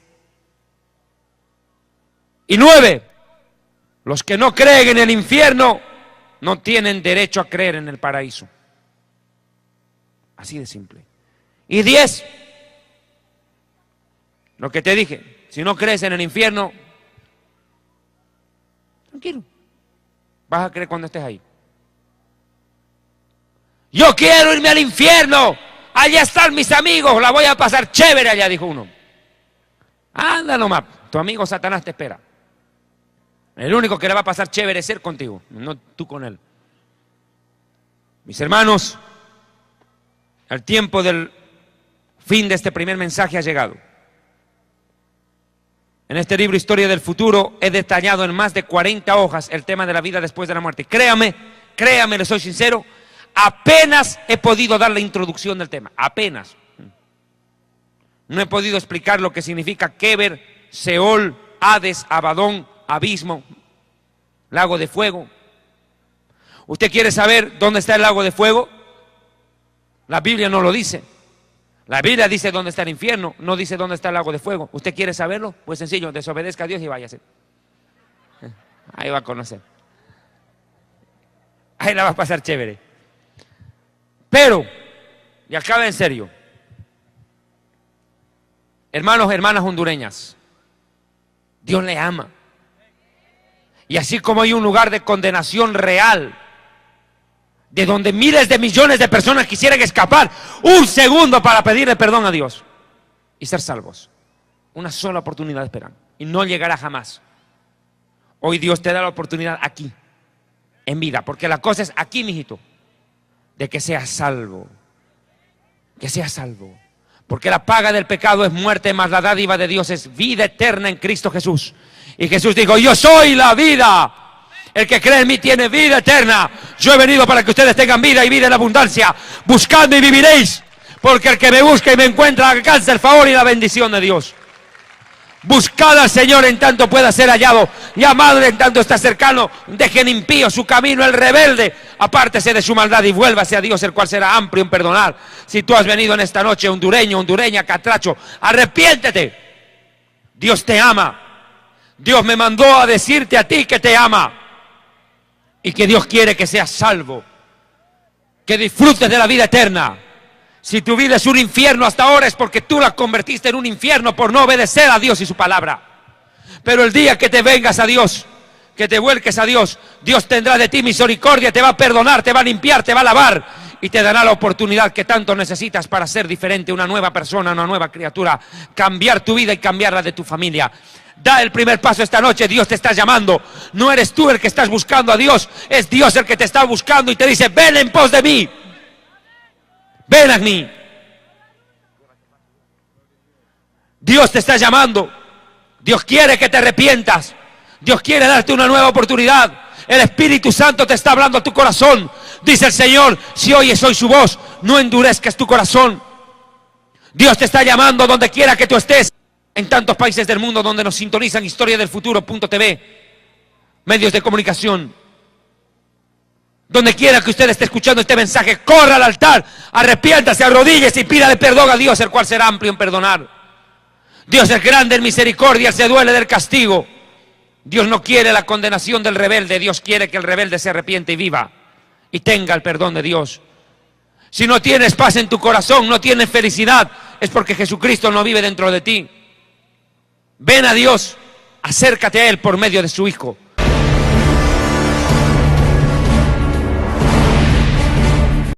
Y 9. Los que no creen en el infierno no tienen derecho a creer en el paraíso. Así de simple. Y 10. Lo que te dije, si no crees en el infierno, tranquilo, vas a creer cuando estés ahí. Yo quiero irme al infierno, allá están mis amigos, la voy a pasar chévere allá, dijo uno. Anda nomás, tu amigo Satanás te espera. El único que le va a pasar chévere es él contigo, no tú con él. Mis hermanos, el tiempo del fin de este primer mensaje ha llegado. En este libro Historia del Futuro he detallado en más de 40 hojas el tema de la vida después de la muerte. Créame, les soy sincero, apenas he podido dar la introducción del tema, apenas. No he podido explicar lo que significa Keber, Seol, Hades, Abadón, abismo, lago de fuego. ¿Usted quiere saber dónde está el lago de fuego? La Biblia no lo dice. La Biblia dice dónde está el infierno, no dice dónde está el lago de fuego. ¿Usted quiere saberlo? Pues sencillo, desobedezca a Dios y váyase. Ahí va a conocer. Ahí la va a pasar chévere. Pero, y acaba en serio, hermanos, hermanas hondureñas, Dios le ama. Y así como hay un lugar de condenación real, de donde miles de millones de personas quisieran escapar un segundo para pedirle perdón a Dios y ser salvos, una sola oportunidad esperan y no llegará jamás. Hoy Dios te da la oportunidad aquí, en vida, porque la cosa es aquí, mijito, de que seas salvo, que seas salvo, porque la paga del pecado es muerte, mas la dádiva de Dios es vida eterna en Cristo Jesús. Y Jesús dijo, yo soy la vida. El que cree en mí tiene vida eterna. Yo he venido para que ustedes tengan vida y vida en abundancia. Buscadme y viviréis. Porque el que me busca y me encuentra alcanza el favor y la bendición de Dios. Buscad al Señor en tanto pueda ser hallado. Llamadle en tanto está cercano. Dejen impío su camino el rebelde. Apártese de su maldad y vuélvase a Dios, el cual será amplio en perdonar. Si tú has venido en esta noche, hondureño, hondureña, catracho, arrepiéntete. Dios te ama. Dios me mandó a decirte a ti que te ama. Y que Dios quiere que seas salvo, que disfrutes de la vida eterna. Si tu vida es un infierno hasta ahora es porque tú la convertiste en un infierno por no obedecer a Dios y su palabra. Pero el día que te vengas a Dios, que te vuelques a Dios, Dios tendrá de ti misericordia, te va a perdonar, te va a limpiar, te va a lavar y te dará la oportunidad que tanto necesitas para ser diferente, una nueva persona, una nueva criatura, cambiar tu vida y cambiar la de tu familia. Da el primer paso esta noche, Dios te está llamando. No eres tú el que estás buscando a Dios, es Dios el que te está buscando y te dice, ven en pos de mí. Ven a mí. Dios te está llamando. Dios quiere que te arrepientas. Dios quiere darte una nueva oportunidad. El Espíritu Santo te está hablando a tu corazón. Dice el Señor, si oyes hoy su voz, no endurezcas tu corazón. Dios te está llamando donde quiera que tú estés. En tantos países del mundo donde nos sintonizan historiadelfuturo.tv, medios de comunicación. Donde quiera que usted esté escuchando este mensaje, corra al altar, arrepiéntase, arrodíllese y pídale perdón a Dios, el cual será amplio en perdonar. Dios es grande en misericordia, se duele del castigo. Dios no quiere la condenación del rebelde, Dios quiere que el rebelde se arrepiente y viva y tenga el perdón de Dios. Si no tienes paz en tu corazón, no tienes felicidad, es porque Jesucristo no vive dentro de ti. Ven a Dios, acércate a Él por medio de su Hijo.